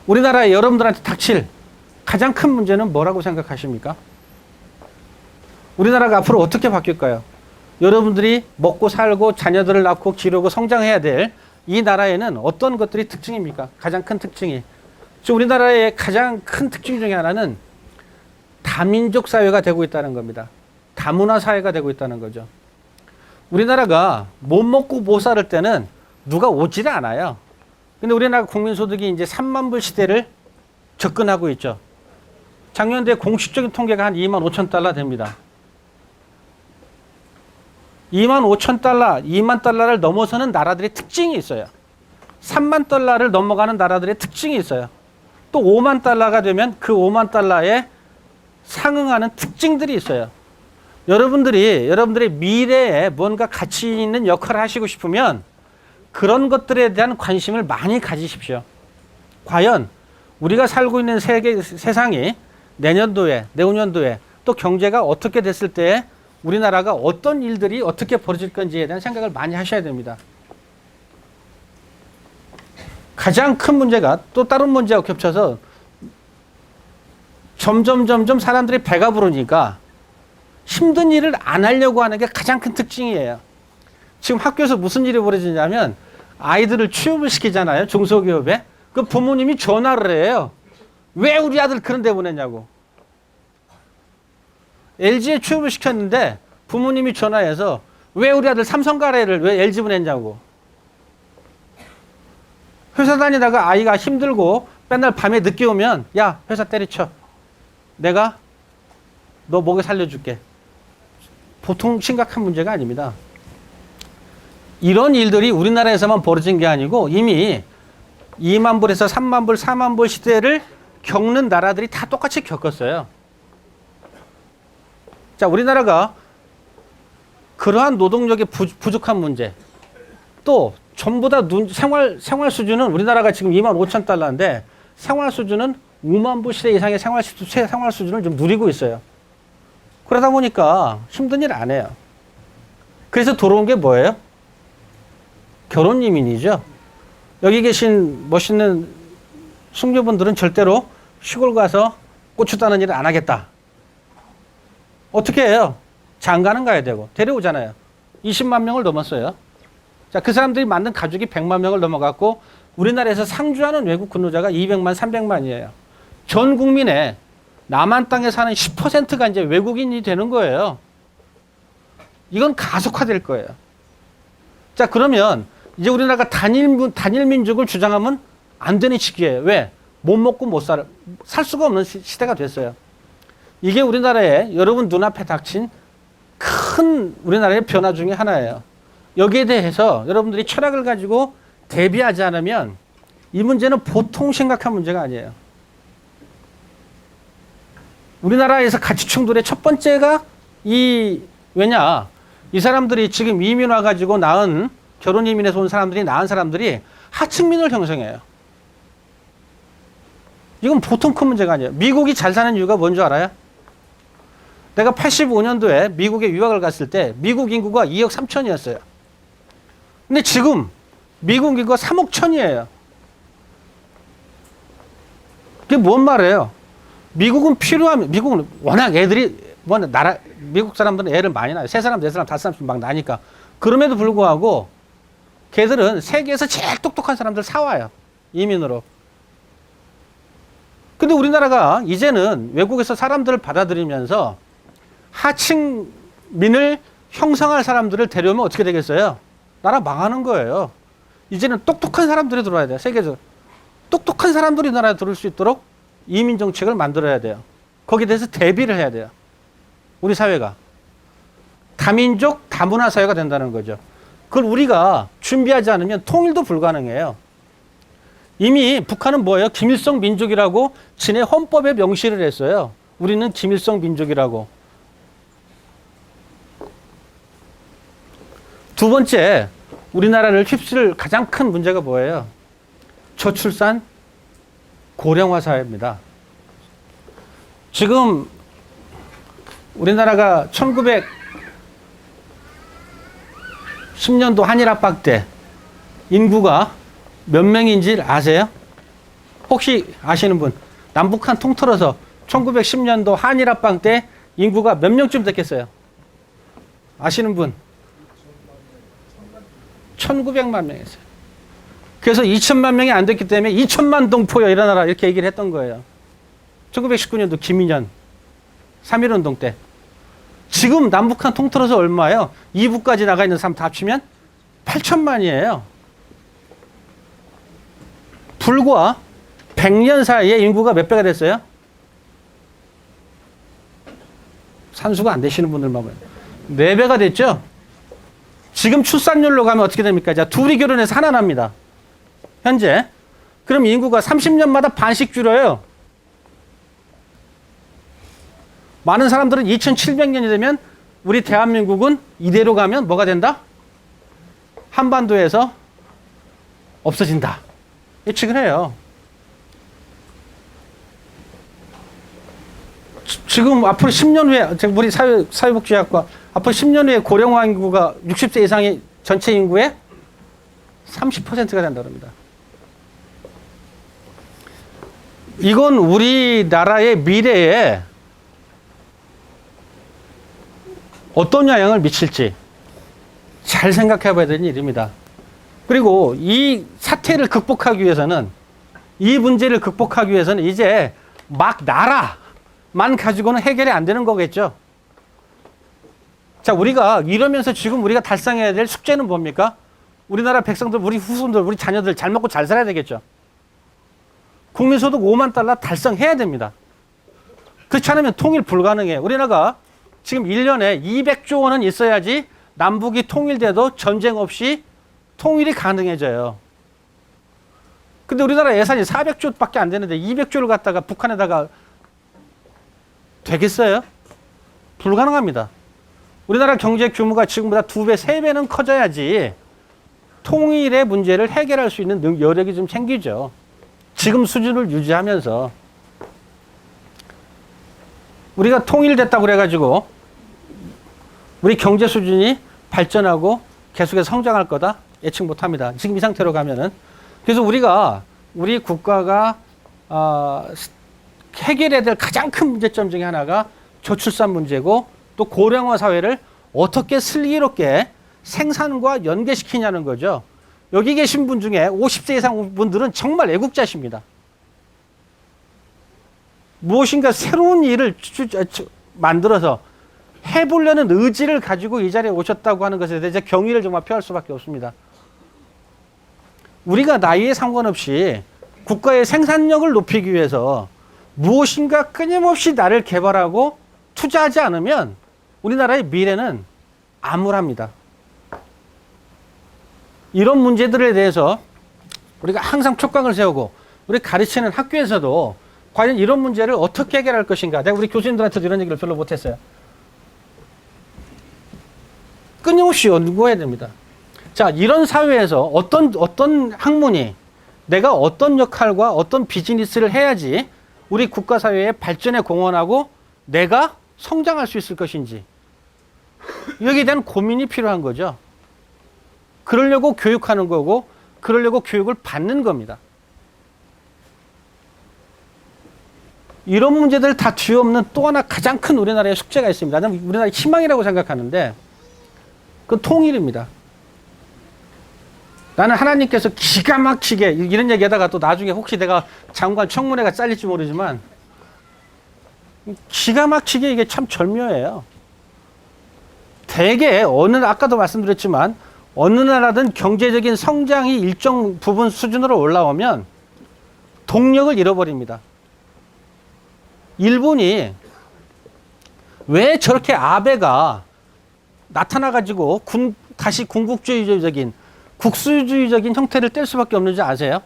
우리나라에 여러분들한테 닥칠 가장 큰 문제는 뭐라고 생각하십니까? 우리나라가 앞으로 어떻게 바뀔까요? 여러분들이 먹고 살고 자녀들을 낳고 기르고 성장해야 될 이 나라에는 어떤 것들이 특징입니까? 가장 큰 특징이. 지금 우리나라의 가장 큰 특징 중에 하나는 다민족 사회가 되고 있다는 겁니다. 다문화 사회가 되고 있다는 거죠. 우리나라가 못 먹고 못 살 때는 누가 오지를 않아요. 근데 우리나라 국민소득이 이제 3만 불 시대를 접근하고 있죠. 작년도에 공식적인 통계가 한 2만 5천 달러 됩니다. 2만 5천 달러, 2만 달러를 넘어서는 나라들의 특징이 있어요. 3만 달러를 넘어가는 나라들의 특징이 있어요. 또 5만 달러가 되면 그 5만 달러에 상응하는 특징들이 있어요. 여러분들의 미래에 뭔가 가치 있는 역할을 하시고 싶으면 그런 것들에 대한 관심을 많이 가지십시오. 과연 우리가 살고 있는 세상이 내년도에, 내후년도에 또 경제가 어떻게 됐을 때 우리나라가 어떤 일들이 어떻게 벌어질 건지에 대한 생각을 많이 하셔야 됩니다. 가장 큰 문제가 또 다른 문제와 겹쳐서 점점 사람들이 배가 부르니까 힘든 일을 안 하려고 하는 게 가장 큰 특징이에요. 지금 학교에서 무슨 일이 벌어지냐면 아이들을 취업을 시키잖아요. 중소기업에. 그 부모님이 전화를 해요. 왜 우리 아들 그런 데 보냈냐고. LG에 취업을 시켰는데 부모님이 전화해서 왜 우리 아들 삼성 가래를 왜 LG 보냈냐고. 회사 다니다가 아이가 힘들고 맨날 밤에 늦게 오면 야 회사 때려쳐. 내가 너 먹여 살려줄게. 보통 심각한 문제가 아닙니다. 이런 일들이 우리나라에서만 벌어진 게 아니고 이미 2만 불에서 3만 불, 4만 불 시대를 겪는 나라들이 다 똑같이 겪었어요. 자, 우리나라가 그러한 노동력의 부족한 문제, 또 전부 다 생활 수준은 우리나라가 지금 2만 5천 달러인데 생활 수준은 5만 불 시대 이상의 생활 수준을 좀 누리고 있어요. 그러다 보니까 힘든 일 안 해요. 그래서 들어온 게 뭐예요? 결혼 이민이죠. 여기 계신 멋있는 숙녀분들은 절대로 시골 가서 고추 따는 일을 안 하겠다. 어떻게 해요? 장가는 가야 되고 데려오잖아요. 20만 명을 넘었어요. 자, 그 사람들이 만든 가족이 100만 명을 넘어갔고 우리나라에서 상주하는 외국 근로자가 200만, 300만이에요. 전 국민의 남한 땅에 사는 10%가 이제 외국인이 되는 거예요. 이건 가속화될 거예요. 자, 그러면 이제 우리나라가 단일 민족을 주장하면 안 되는 시기예요. 왜? 못 먹고 못 살 수가 없는 시대가 됐어요. 이게 우리나라의 여러분 눈앞에 닥친 큰 우리나라의 변화 중에 하나예요. 여기에 대해서 여러분들이 철학을 가지고 대비하지 않으면 이 문제는 보통 심각한 문제가 아니에요. 우리나라에서 가치 충돌의 첫 번째가 왜냐? 이 사람들이 지금 이민 와가지고 결혼 이민에서 온 사람들이 낳은 사람들이 하층민을 형성해요. 이건 보통 큰 문제가 아니에요. 미국이 잘 사는 이유가 뭔지 알아요? 내가 85년도에 미국에 유학을 갔을 때 미국 인구가 2억 3천이었어요. 근데 지금 미국 인구가 3억 천이에요. 그게 뭔 말이에요? 미국은 미국은 워낙 미국 사람들은 애를 많이 낳아요. 3사람, 4사람, 5사람씩 막 나니까. 그럼에도 불구하고 걔들은 세계에서 제일 똑똑한 사람들 사와요. 이민으로. 근데 우리나라가 이제는 외국에서 사람들을 받아들이면서 하층민을 형성할 사람들을 데려오면 어떻게 되겠어요? 나라 망하는 거예요. 이제는 똑똑한 사람들이 들어와야 돼요. 세계적으로. 똑똑한 사람들이 나라에 들어올 수 있도록 이민 정책을 만들어야 돼요. 거기에 대해서 대비를 해야 돼요. 우리 사회가. 다민족, 다문화 사회가 된다는 거죠. 그걸 우리가 준비하지 않으면 통일도 불가능해요. 이미 북한은 뭐예요? 김일성 민족이라고 지네 헌법에 명시를 했어요. 우리는 김일성 민족이라고. 두 번째, 우리나라를 휩쓸 가장 큰 문제가 뭐예요? 저출산, 고령화 사회입니다. 지금 우리나라가 1910년도 한일 압박 때 인구가 몇 명인지 아세요? 혹시 아시는 분? 남북한 통틀어서 1910년도 한일 압박 때 인구가 몇 명쯤 됐겠어요? 아시는 분? 1900만 명이었어요. 그래서 2000만 명이 안 됐기 때문에 2000만 동포여 일어나라 이렇게 얘기를 했던 거예요. 1919년도 김인현 3.1운동 때. 지금 남북한 통틀어서 얼마예요? 이북까지 나가 있는 사람 다 합치면 8천만이에요. 불과 100년 사이에 인구가 몇 배가 됐어요? 산수가 안 되시는 분들만 봐요. 4배가 됐죠? 지금 출산율로 가면 어떻게 됩니까? 자, 둘이 결혼해서 하나 납니다. 현재. 그럼 인구가 30년마다 반씩 줄어요. 많은 사람들은 2700년이 되면 우리 대한민국은 이대로 가면 뭐가 된다? 한반도에서 없어진다. 예측을 해요. 지금 앞으로 10년 후에 우리 사회복지학과 앞으로 10년 후에 고령화 인구가 60세 이상의 전체 인구의 30%가 된다고 합니다. 이건 우리나라의 미래에 어떤 영향을 미칠지 잘 생각해 봐야 되는 일입니다. 그리고 이 사태를 극복하기 위해서는 이 문제를 극복하기 위해서는 이제 막 나라만 가지고는 해결이 안 되는 거겠죠. 자, 우리가 이러면서 지금 우리가 달성해야 될 숙제는 뭡니까? 우리나라 백성들, 우리 후손들, 우리 자녀들 잘 먹고 잘 살아야 되겠죠. 국민소득 5만 달러 달성해야 됩니다. 그렇지 않으면 통일 불가능해요. 우리나라가 지금 1년에 200조 원은 있어야지 남북이 통일돼도 전쟁 없이 통일이 가능해져요. 근데 우리나라 예산이 400조밖에 안 되는데 200조를 갖다가 북한에다가 되겠어요? 불가능합니다. 우리나라 경제 규모가 지금보다 2배, 3배는 커져야지 통일의 문제를 해결할 수 있는 여력이 좀 생기죠. 지금 수준을 유지하면서. 우리가 통일됐다고 그래가지고 우리 경제 수준이 발전하고 계속해서 성장할 거다? 예측 못 합니다. 지금 이 상태로 가면은. 그래서 우리 국가가 해결해야 될 가장 큰 문제점 중에 하나가 저출산 문제고 또 고령화 사회를 어떻게 슬기롭게 생산과 연계시키냐는 거죠. 여기 계신 분 중에 50세 이상 분들은 정말 애국자십니다. 무엇인가 새로운 일을 만들어서 해보려는 의지를 가지고 이 자리에 오셨다고 하는 것에 대해서 경의를 정말 표할 수밖에 없습니다. 우리가 나이에 상관없이 국가의 생산력을 높이기 위해서 무엇인가 끊임없이 나를 개발하고 투자하지 않으면 우리나라의 미래는 암울합니다. 이런 문제들에 대해서 우리가 항상 촉각을 세우고 우리 가르치는 학교에서도 과연 이런 문제를 어떻게 해결할 것인가. 내가 우리 교수님들한테도 이런 얘기를 별로 못했어요. 끊임없이 연구해야 됩니다. 자, 이런 사회에서 어떤 학문이 내가 어떤 역할과 어떤 비즈니스를 해야지 우리 국가 사회의 발전에 공헌하고 내가 성장할 수 있을 것인지 여기에 대한 고민이 필요한 거죠. 그러려고 교육하는 거고 그러려고 교육을 받는 겁니다. 이런 문제들을 다 뒤엎는 또 하나 가장 큰 우리나라의 숙제가 있습니다. 나는 우리나라의 희망이라고 생각하는데 그건 통일입니다. 나는 하나님께서 기가 막히게 이런 얘기하다가 또 나중에 혹시 내가 장관 청문회가 잘릴지 모르지만 기가 막히게 이게 참 절묘해요. 대개 아까도 말씀드렸지만 어느 나라든 경제적인 성장이 일정 부분 수준으로 올라오면 동력을 잃어버립니다. 일본이 왜 저렇게 아베가 나타나가지고 다시 군국주의적인 국수주의적인 형태를 뗄 수밖에 없는지 아세요?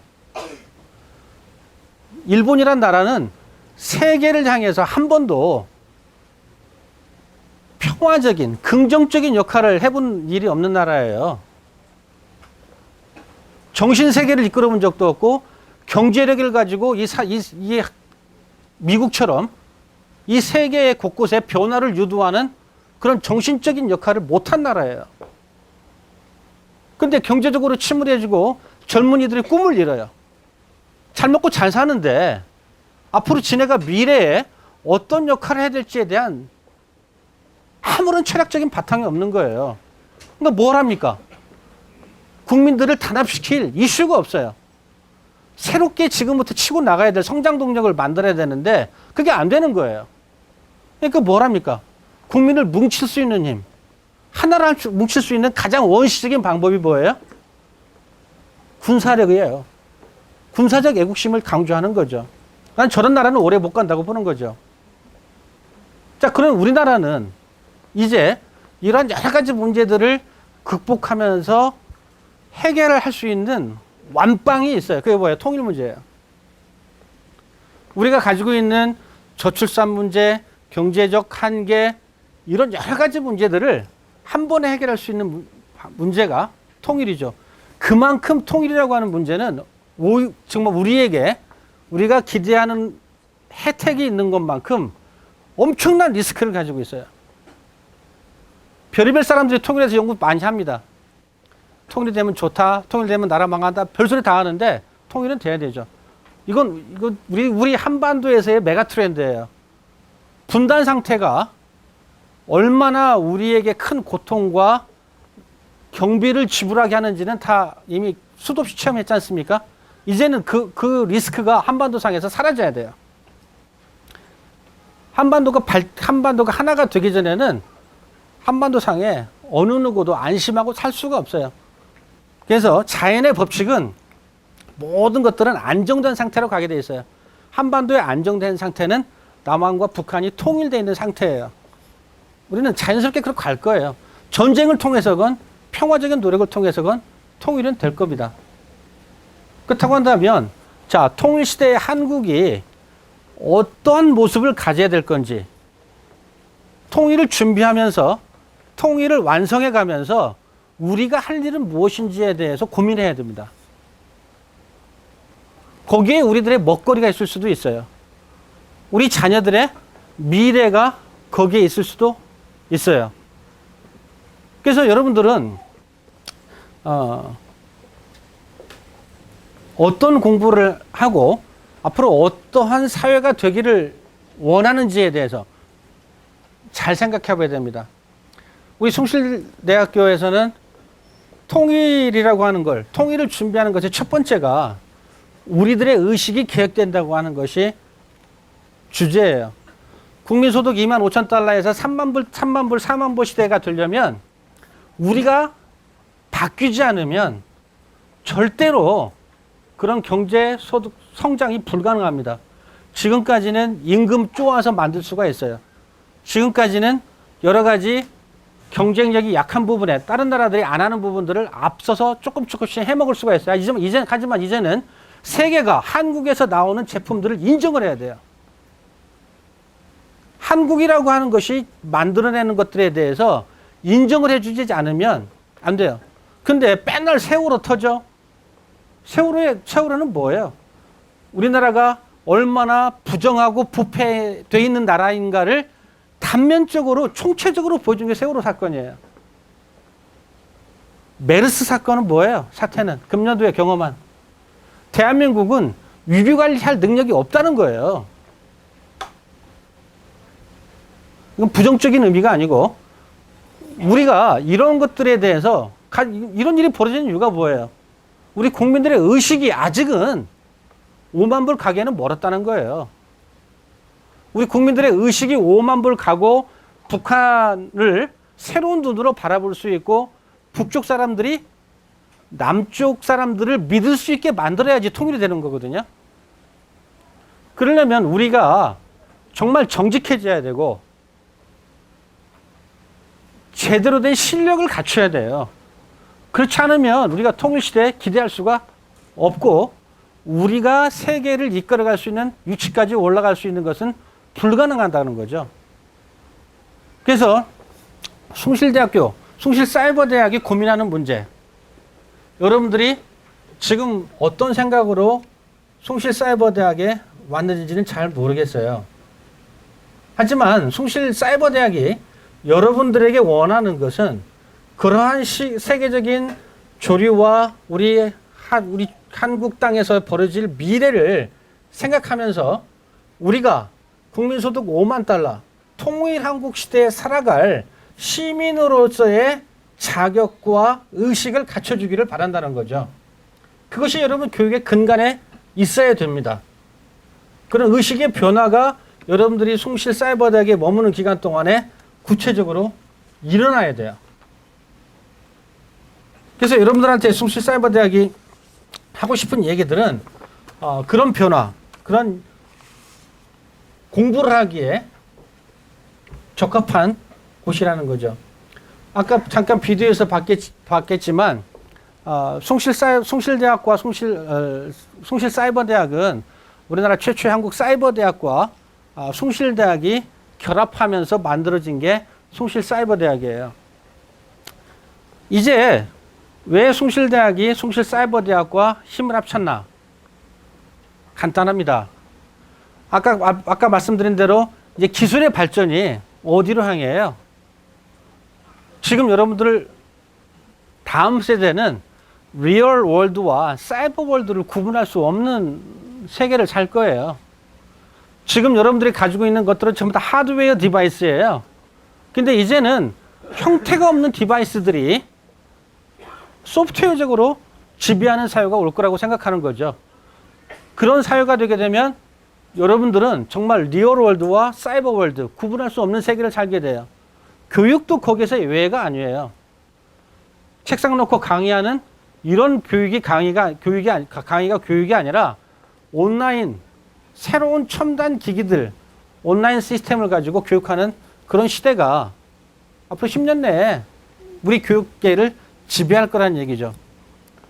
일본이란 나라는 세계를 향해서 한 번도 평화적인 긍정적인 역할을 해본 일이 없는 나라예요. 정신세계를 이끌어 본 적도 없고 경제력을 가지고 이 미국처럼 이 세계 곳곳에 변화를 유도하는 그런 정신적인 역할을 못한 나라예요. 근데 경제적으로 침울해지고 젊은이들이 꿈을 잃어요. 잘 먹고 잘 사는데 앞으로 지네가 미래에 어떤 역할을 해야 될지에 대한 아무런 철학적인 바탕이 없는 거예요. 그러니까 뭘 합니까? 국민들을 단합시킬 이슈가 없어요. 새롭게 지금부터 치고 나가야 될 성장 동력을 만들어야 되는데 그게 안 되는 거예요. 그러니까 뭘 합니까? 국민을 뭉칠 수 있는 힘. 하나를 뭉칠 수 있는 가장 원시적인 방법이 뭐예요? 군사력이에요. 군사적 애국심을 강조하는 거죠. 난 저런 나라는 오래 못 간다고 보는 거죠. 자, 그럼 우리나라는 이제 이러한 여러 가지 문제들을 극복하면서 해결을 할 수 있는 완방이 있어요. 그게 뭐예요? 통일 문제예요. 우리가 가지고 있는 저출산 문제, 경제적 한계, 이런 여러 가지 문제들을 한 번에 해결할 수 있는 문제가 통일이죠. 그만큼 통일이라고 하는 문제는 정말 우리에게 우리가 기대하는 혜택이 있는 것만큼 엄청난 리스크를 가지고 있어요. 별의별 사람들이 통일해서 연구 많이 합니다. 통일이 되면 좋다, 통일되면 나라 망한다, 별소리 다 하는데 통일은 돼야 되죠. 이건 우리 한반도에서의 메가 트렌드예요. 분단 상태가 얼마나 우리에게 큰 고통과 경비를 지불하게 하는지는 다 이미 수도 없이 체험했지 않습니까? 이제는 그 리스크가 한반도상에서 사라져야 돼요. 한반도가 하나가 되기 전에는 한반도상에 어느 누구도 안심하고 살 수가 없어요. 그래서 자연의 법칙은 모든 것들은 안정된 상태로 가게 돼 있어요. 한반도의 안정된 상태는 남한과 북한이 통일되어 있는 상태예요. 우리는 자연스럽게 그렇게 갈 거예요. 전쟁을 통해서건 평화적인 노력을 통해서건 통일은 될 겁니다. 그렇다고 한다면 자, 통일시대의 한국이 어떠한 모습을 가져야 될 건지 통일을 준비하면서 통일을 완성해 가면서 우리가 할 일은 무엇인지에 대해서 고민해야 됩니다. 거기에 우리들의 먹거리가 있을 수도 있어요. 우리 자녀들의 미래가 거기에 있을 수도 있어요. 그래서 여러분들은 어떤 공부를 하고 앞으로 어떠한 사회가 되기를 원하는지에 대해서 잘 생각해 봐야 됩니다. 우리 숭실대학교에서는 통일이라고 하는 걸, 통일을 준비하는 것의 첫 번째가 우리들의 의식이 개혁된다고 하는 것이 주제예요. 국민소득 2만 5천 달러에서 3만 불, 4만 불 시대가 되려면 우리가 바뀌지 않으면 절대로 그런 경제 소득 성장이 불가능합니다. 지금까지는 임금 쪼아서 만들 수가 있어요. 지금까지는 여러 가지 경쟁력이 약한 부분에 다른 나라들이 안 하는 부분들을 앞서서 조금씩 해먹을 수가 있어요. 하지만 이제는 세계가 한국에서 나오는 제품들을 인정을 해야 돼요. 한국이라고 하는 것이 만들어내는 것들에 대해서 인정을 해주지 않으면 안 돼요. 근데 맨날 세월호 터져. 세월호는 뭐예요? 우리나라가 얼마나 부정하고 부패되어 있는 나라인가를 단면적으로 총체적으로 보여준 게 세월호 사건이에요. 메르스 사건은 뭐예요? 사태는 금년도에 경험한 대한민국은 위기 관리할 능력이 없다는 거예요. 이건 부정적인 의미가 아니고 우리가 이런 것들에 대해서 이런 일이 벌어지는 이유가 뭐예요? 우리 국민들의 의식이 아직은 5만 불 가기에는 멀었다는 거예요. 우리 국민들의 의식이 5만 불 가고 북한을 새로운 눈으로 바라볼 수 있고 북쪽 사람들이 남쪽 사람들을 믿을 수 있게 만들어야지 통일이 되는 거거든요. 그러려면 우리가 정말 정직해져야 되고 제대로 된 실력을 갖춰야 돼요. 그렇지 않으면 우리가 통일시대에 기대할 수가 없고 우리가 세계를 이끌어갈 수 있는 위치까지 올라갈 수 있는 것은 불가능하다는 거죠. 그래서 숭실대학교, 숭실사이버대학이 고민하는 문제, 여러분들이 지금 어떤 생각으로 숭실사이버대학에 왔는지는 잘 모르겠어요. 하지만 숭실사이버대학이 여러분들에게 원하는 것은 그러한 세계적인 조류와 우리 한국 땅에서 벌어질 미래를 생각하면서 우리가 국민소득 5만 달러, 통일 한국 시대에 살아갈 시민으로서의 자격과 의식을 갖춰주기를 바란다는 거죠. 그것이 여러분 교육의 근간에 있어야 됩니다. 그런 의식의 변화가 여러분들이 숭실사이버대학에 머무는 기간 동안에 구체적으로 일어나야 돼요. 그래서 여러분들한테 숭실사이버대학이 하고 싶은 얘기들은 그런 변화, 그런 공부를 하기에 적합한 곳이라는 거죠. 아까 잠깐 비디오에서 봤겠지만 숭실대학과 숭실사이버대학은 우리나라 최초의 한국 사이버대학과 숭실대학이 결합하면서 만들어진 게 숭실사이버대학이에요. 이제 왜 숭실대학이 숭실사이버대학과 힘을 합쳤나? 간단합니다. 아까 말씀드린 대로 이제 기술의 발전이 어디로 향해요? 지금 여러분들 다음 세대는 리얼 월드와 사이버 월드를 구분할 수 없는 세계를 살 거예요. 지금 여러분들이 가지고 있는 것들은 전부 다 하드웨어 디바이스예요. 근데 이제는 형태가 없는 디바이스들이 소프트웨어적으로 지배하는 사회가 올 거라고 생각하는 거죠. 그런 사회가 되게 되면 여러분들은 정말 리얼 월드와 사이버 월드 구분할 수 없는 세계를 살게 돼요. 교육도 거기서 예외가 아니에요. 책상 놓고 강의하는 이런 강의가 교육이 아니라 온라인 새로운 첨단 기기들, 온라인 시스템을 가지고 교육하는 그런 시대가 앞으로 10년 내에 우리 교육계를 지배할 거라는 얘기죠.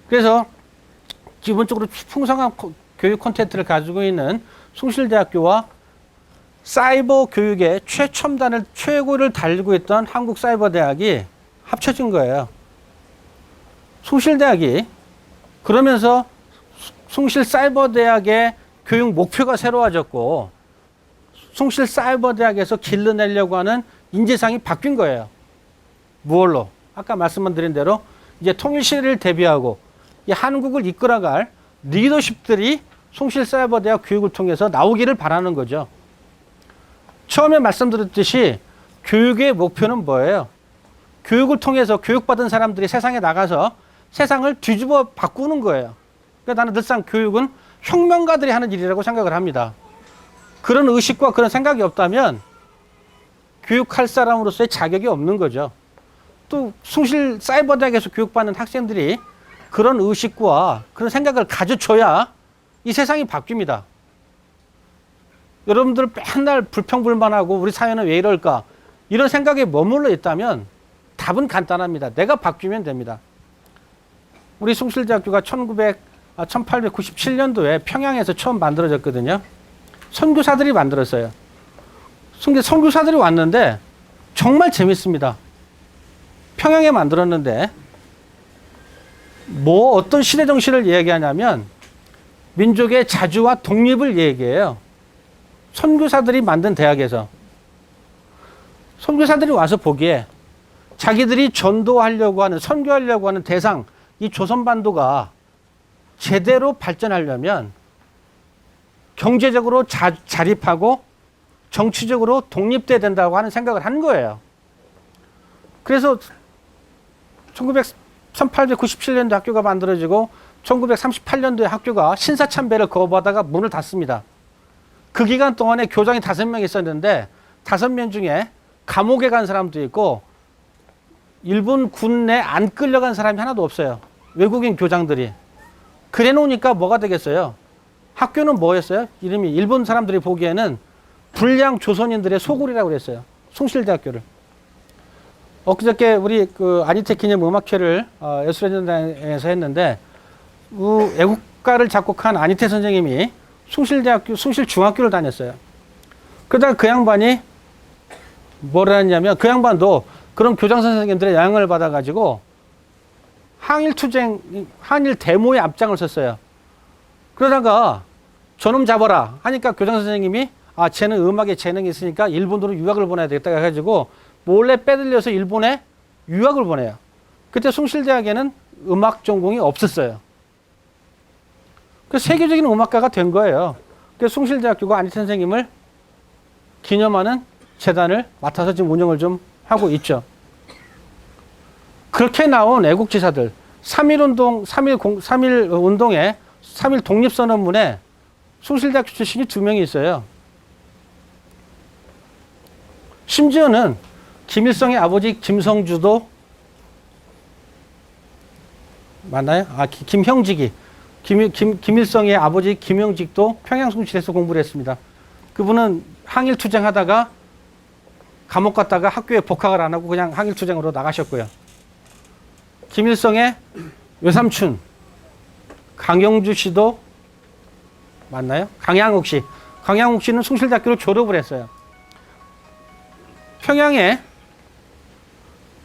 그래서 기본적으로 풍성한 교육 콘텐츠를 가지고 있는 숭실대학교와 사이버 교육의 최고를 달리고 있던 한국사이버대학이 합쳐진 거예요. 숭실대학이 그러면서 숭실사이버대학의 교육 목표가 새로워졌고 숭실사이버대학에서 길러내려고 하는 인재상이 바뀐 거예요. 무얼로? 아까 말씀드린 대로 이제 통일시대를 대비하고 이 한국을 이끌어갈 리더십들이 숭실사이버대학 교육을 통해서 나오기를 바라는 거죠. 처음에 말씀드렸듯이 교육의 목표는 뭐예요? 교육을 통해서 교육받은 사람들이 세상에 나가서 세상을 뒤집어 바꾸는 거예요. 그러니까 나는 늘상 교육은 혁명가들이 하는 일이라고 생각을 합니다. 그런 의식과 그런 생각이 없다면 교육할 사람으로서의 자격이 없는 거죠. 또 숭실 사이버대학에서 교육받는 학생들이 그런 의식과 그런 생각을 가져줘야 이 세상이 바뀝니다. 여러분들 맨날 불평불만하고 우리 사회는 왜 이럴까? 이런 생각에 머물러 있다면 답은 간단합니다. 내가 바뀌면 됩니다. 우리 숭실대학교가 1897년도에 평양에서 처음 만들어졌거든요. 선교사들이 만들었어요. 선교사들이 왔는데 정말 재밌습니다. 평양에 만들었는데 어떤 시대 정신을 얘기하냐면 민족의 자주와 독립을 얘기해요. 선교사들이 만든 대학에서. 선교사들이 와서 보기에 자기들이 전도하려고 하는, 선교하려고 하는 대상, 이 조선반도가 제대로 발전하려면 경제적으로 자립하고 정치적으로 독립돼야 된다고 하는 생각을 한 거예요. 그래서 1897년도 학교가 만들어지고 1938년도에 학교가 신사참배를 거부하다가 문을 닫습니다. 그 기간 동안에 교장이 5명 있었는데 5명 중에 감옥에 간 사람도 있고 일본 군 내 안 끌려간 사람이 하나도 없어요. 외국인 교장들이. 그래 놓으니까 뭐가 되겠어요? 학교는 뭐였어요? 이름이 일본 사람들이 보기에는 불량 조선인들의 소굴이라고 그랬어요. 숭실대학교를. 엊그저께 우리 그 아니텍 기념 음악회를 예술연전당에서 했는데 애국가를 작곡한 아니텍 선생님이 숭실대학교, 숭실중학교를 다녔어요. 그러다가 그 양반이 뭐라 했냐면 그 양반도 그런 교장 선생님들의 영향을 받아가지고 한일 데모에 앞장을 섰어요. 그러다가 저놈 잡아라 하니까 교장 선생님이 쟤는 음악에 재능이 있으니까 일본으로 유학을 보내야 되겠다 해가지고 몰래 빼들려서 일본에 유학을 보내요. 그때 숭실대학에는 음악 전공이 없었어요. 그래서 세계적인 음악가가 된 거예요. 그래서 숭실대학교가 아니텍 선생님을 기념하는 재단을 맡아서 지금 운영을 좀 하고 있죠. 그렇게 나온 애국지사들, 3.1 운동에 3.1 독립선언문에 숭실대학교 출신이 2명이 있어요. 심지어는 김일성의 아버지 김성주도 맞나요? 김형직이 김일성의 아버지 김형직도 평양 숭실에서 공부를 했습니다. 그분은 항일 투쟁하다가 감옥 갔다가 학교에 복학을 안 하고 그냥 항일 투쟁으로 나가셨고요. 김일성의 외삼촌 강영주 씨도 맞나요? 강양욱 씨는 숭실대학교로 졸업을 했어요. 평양에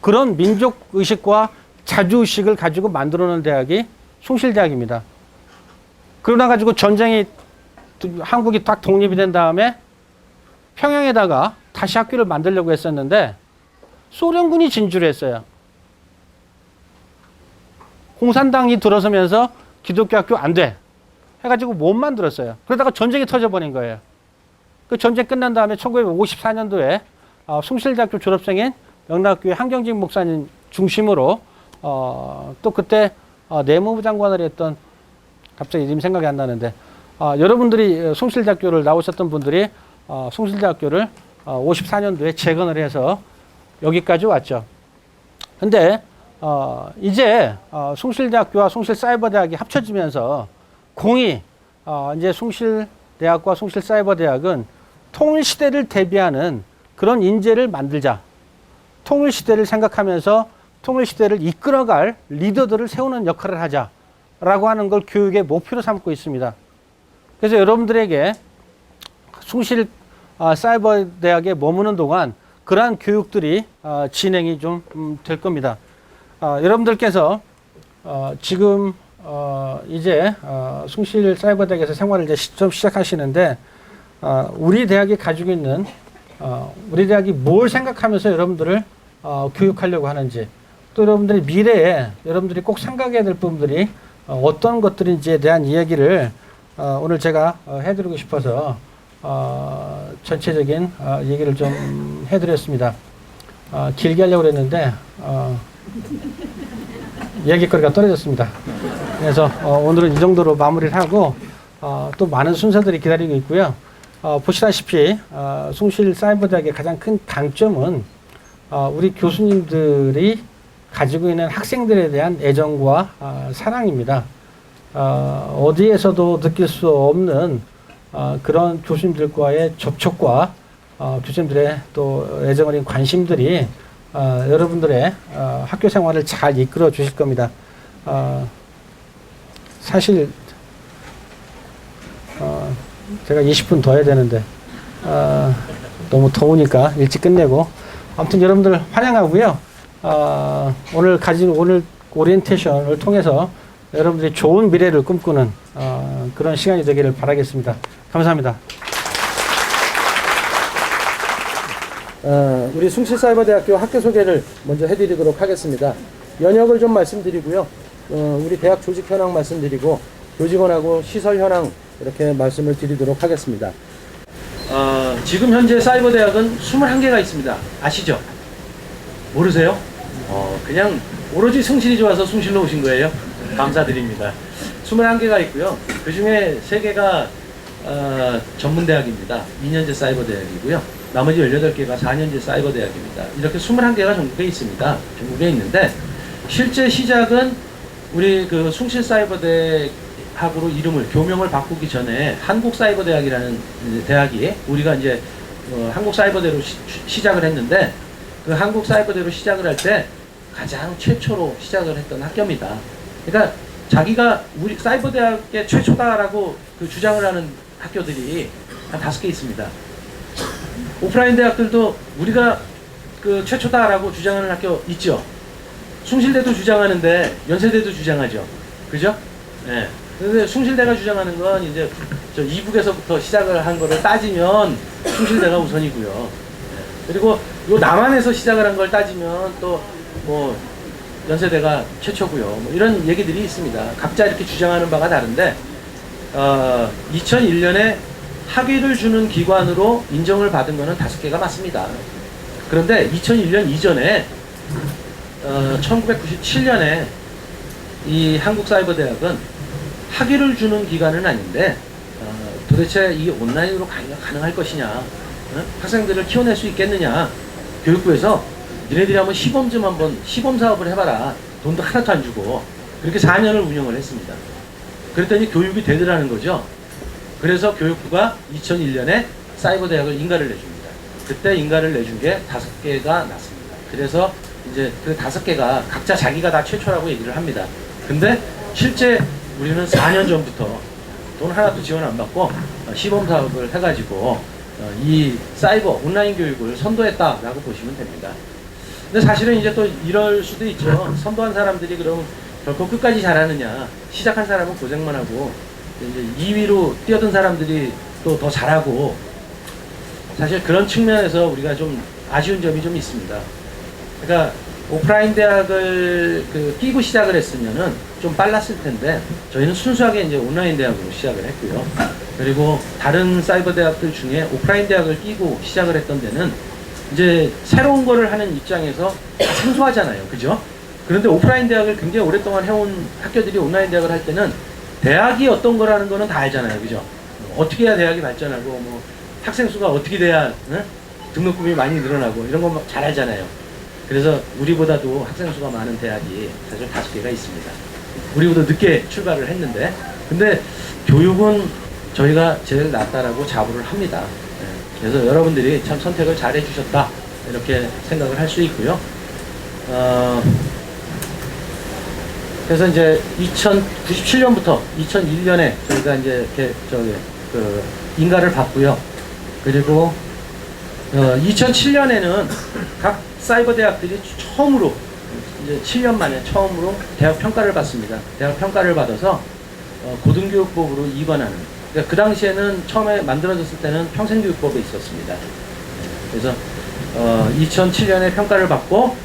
그런 민족의식과 자주의식을 가지고 만들어놓은 대학이 숭실대학입니다. 그러나 가지고 한국이 딱 독립이 된 다음에 평양에다가 다시 학교를 만들려고 했었는데 소련군이 진주를 했어요. 공산당이 들어서면서 기독교 학교 안 돼. 해가지고 못 만들었어요. 그러다가 전쟁이 터져버린 거예요. 그 전쟁 끝난 다음에 1954년도에 숭실대학교 졸업생인 영락교회 한경직 목사님 중심으로 또 그때 내무부 장관을 했던 갑자기 이름 생각이 안 나는데 여러분들이 숭실대학교를 나오셨던 분들이 숭실대학교를 54년도에 재건을 해서 여기까지 왔죠. 근데 이제 숭실대학교와 숭실사이버대학이 합쳐지면서 공이 이제 숭실대학과 숭실사이버대학은 통일시대를 대비하는 그런 인재를 만들자. 통일시대를 생각하면서 통일시대를 이끌어갈 리더들을 세우는 역할을 하자라고 하는 걸 교육의 목표로 삼고 있습니다. 그래서 여러분들에게 숭실 사이버대학에 머무는 동안 그러한 교육들이 진행이 좀 될 겁니다. 여러분들께서 지금 이제 숭실 사이버대학에서 생활을 이제 좀 시작하시는데 우리 대학이 가지고 있는 우리 대학이 뭘 생각하면서 여러분들을 교육하려고 하는지 또 여러분들이 미래에 여러분들이 꼭 생각해야 될 부분들이 어떤 것들인지에 대한 이야기를 오늘 제가 해드리고 싶어서 전체적인 얘기를 좀 해드렸습니다. 길게 하려고 그랬는데 얘기거리가 떨어졌습니다. 그래서 오늘은 이 정도로 마무리를 하고 또 많은 순서들이 기다리고 있고요. 보시다시피 숭실사이버대학의 가장 큰 강점은 우리 교수님들이 가지고 있는 학생들에 대한 애정과 사랑입니다. 어디에서도 느낄 수 없는 그런 교수님들과의 접촉과 교수님들의 또 애정어린 관심들이 여러분들의 학교 생활을 잘 이끌어 주실 겁니다. 사실 제가 20분 더 해야 되는데 너무 더우니까 일찍 끝내고, 아무튼 여러분들 환영하고요. 오늘 오리엔테이션을 통해서 여러분들이 좋은 미래를 꿈꾸는 그런 시간이 되기를 바라겠습니다. 감사합니다. 우리 숭실사이버대학교 학교 소개를 먼저 해드리도록 하겠습니다. 연역을 좀 말씀드리고요. 우리 대학 조직 현황 말씀드리고 교직원하고 시설 현황 이렇게 말씀을 드리도록 하겠습니다. 지금 현재 사이버대학은 21개가 있습니다. 아시죠? 모르세요? 그냥 오로지 숭실이 좋아서 숭실로 오신 거예요. 감사드립니다. 21개가 있고요. 그 중에 3개가 전문대학입니다. 2년제 사이버대학이고요. 나머지 18개가 4년제 사이버대학입니다. 이렇게 21개가 전국에 있습니다. 전국에 있는데, 실제 시작은 우리 그 숭실사이버대학으로 교명을 바꾸기 전에 한국사이버대학이라는 대학이, 우리가 이제 한국사이버대로 시작을 했는데, 그 한국사이버대로 시작을 할 때 가장 최초로 시작을 했던 학교입니다. 그러니까 자기가 우리 사이버대학의 최초다라고 그 주장을 하는 학교들이 한 5개 있습니다. 오프라인 대학들도 우리가 그 최초다라고 주장하는 학교 있죠. 숭실대도 주장하는데 연세대도 주장하죠. 그죠? 예. 근데 숭실대가 주장하는 건 이제 저 이북에서부터 시작을 한 거를 따지면 숭실대가 우선이고요. 예. 그리고 요 남한에서 시작을 한 걸 따지면 또 뭐 연세대가 최초고요. 뭐 이런 얘기들이 있습니다. 각자 이렇게 주장하는 바가 다른데, 2001년에 학위를 주는 기관으로 인정을 받은 거는 5개가 맞습니다. 그런데 2001년 이전에 1997년에 이 한국사이버대학은 학위를 주는 기관은 아닌데 도대체 이게 온라인으로 가능할 것이냐, 학생들을 키워낼 수 있겠느냐, 교육부에서 니네들이 한번 시범 사업을 해봐라, 돈도 하나도 안 주고, 그렇게 4년을 운영을 했습니다. 그랬더니 교육이 되더라는 거죠. 그래서 교육부가 2001년에 사이버대학을 인가를 내줍니다. 그때 인가를 내준 게 5개가 났습니다. 그래서 이제 그 5개가 각자 자기가 다 최초라고 얘기를 합니다. 근데 실제 우리는 4년 전부터 돈 하나도 지원 안 받고 시범 사업을 해가지고 이 사이버 온라인 교육을 선도했다라고 보시면 됩니다. 근데 사실은 이제 또 이럴 수도 있죠. 선도한 사람들이 그럼 결코 끝까지 잘하느냐, 시작한 사람은 고생만 하고 이제 2위로 뛰어든 사람들이 또 더 잘하고, 사실 그런 측면에서 우리가 좀 아쉬운 점이 좀 있습니다. 그러니까 오프라인 대학을 끼고 시작을 했으면은 좀 빨랐을 텐데, 저희는 순수하게 이제 온라인 대학으로 시작을 했고요. 그리고 다른 사이버 대학들 중에 오프라인 대학을 끼고 시작을 했던 데는 이제 새로운 거를 하는 입장에서 생소하잖아요. 그죠? 그런데 오프라인 대학을 굉장히 오랫동안 해온 학교들이 온라인 대학을 할 때는 대학이 어떤 거라는 거는 다 알잖아요. 그죠? 어떻게 해야 대학이 발전하고, 뭐 학생 수가 어떻게 돼야 등록금이 많이 늘어나고, 이런 거 잘 알잖아요. 그래서 우리보다도 학생 수가 많은 대학이 사실 5개가 있습니다. 우리보다 늦게 출발을 했는데, 근데 교육은 저희가 제일 낫다라고 자부를 합니다. 그래서 여러분들이 참 선택을 잘 해주셨다, 이렇게 생각을 할 수 있고요. 그래서 이제 2097년부터 2001년에 저희가 이제 이렇게 인가를 받고요. 그리고 2007년에는 각 사이버 대학들이 처음으로 이제 7년 만에 처음으로 대학 평가를 받습니다. 대학 평가를 받아서 고등교육법으로 이관하는. 그러니까 그 당시에는 처음에 만들어졌을 때는 평생교육법에 있었습니다. 그래서 2007년에 평가를 받고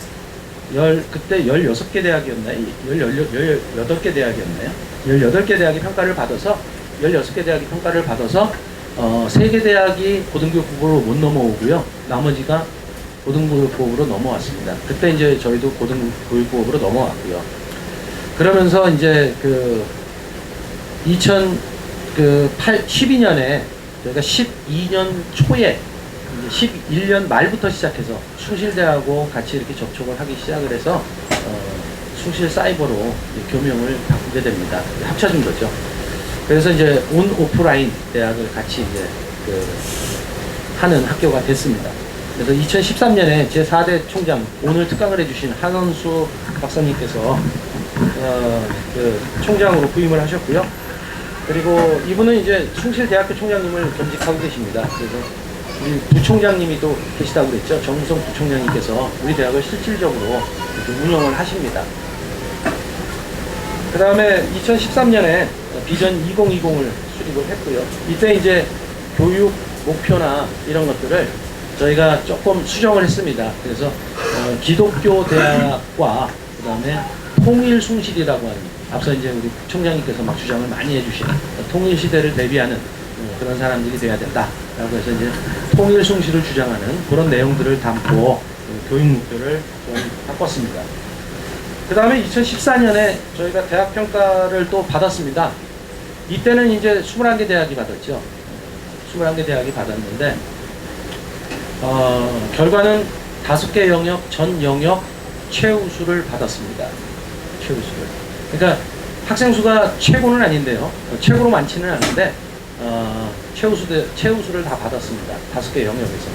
그때 16개 대학이었나요? 18개 대학이었나요? 18개 대학이 평가를 받아서 16개 대학이 평가를 받아서 3개 대학이 고등교육법으로 못 넘어오고요. 나머지가 고등교육법으로 넘어왔습니다. 그때 이제 저희도 고등교육법으로 넘어왔고요. 그러면서 이제 2012년에 저희가 12년 초에 이제 11년 말부터 시작해서 숭실대하고 같이 이렇게 접촉을 하기 시작을 해서 숭실 사이버로 교명을 바꾸게 됩니다. 합쳐진 거죠. 그래서 이제 온 오프라인 대학을 같이 이제 하는 학교가 됐습니다. 그래서 2013년에 제4대 총장, 오늘 특강을 해주신 한원수 박사님께서 총장으로 부임을 하셨고요. 그리고 이분은 이제 숭실대학교 총장님을 겸직하고 계십니다. 그래서 우리 부총장님이 또 계시다고 그랬죠. 정무성 부총장님께서 우리 대학을 실질적으로 운영을 하십니다. 그 다음에 2013년에 비전 2020을 수립을 했고요. 이때 이제 교육 목표나 이런 것들을 저희가 조금 수정을 했습니다. 그래서 기독교 대학과 그 다음에 통일 숭실이라고 하는, 앞서 이제 우리 총장님께서 막 주장을 많이 해주신 통일 시대를 대비하는 그런 사람들이 돼야 된다라고 해서 이제 통일 숭실을 주장하는 그런 내용들을 담고 교육 목표를 좀 바꿨습니다. 그 다음에 2014년에 저희가 대학 평가를 또 받았습니다. 이때는 이제 21개 대학이 받았죠. 21개 대학이 받았는데 결과는 5개 영역, 전 영역 최우수를 받았습니다. 최우수를. 그러니까 학생 수가 최고는 아닌데요. 최고로 많지는 않은데 최우수를 다 받았습니다. 5개 영역에서.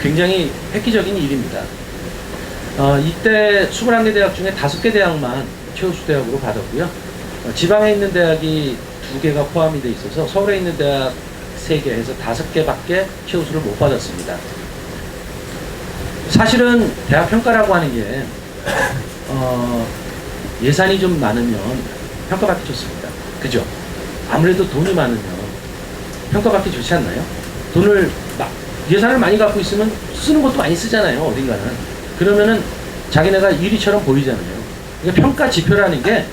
굉장히 획기적인 일입니다. 이때 21개 대학 중에 5개 대학만 최우수 대학으로 받았고요. 지방에 있는 대학이 2개가 포함이 돼 있어서 서울에 있는 대학 3개 해서 5개밖에 최우수를 못 받았습니다. 사실은 대학 평가라고 하는 게 예산이 좀 많으면 평가받기 좋습니다. 그죠? 아무래도 돈이 많으면 평가받기 좋지 않나요? 예산을 많이 갖고 있으면 쓰는 것도 많이 쓰잖아요. 어딘가는. 그러면은 자기네가 1위처럼 보이잖아요. 그러니까 평가 지표라는 게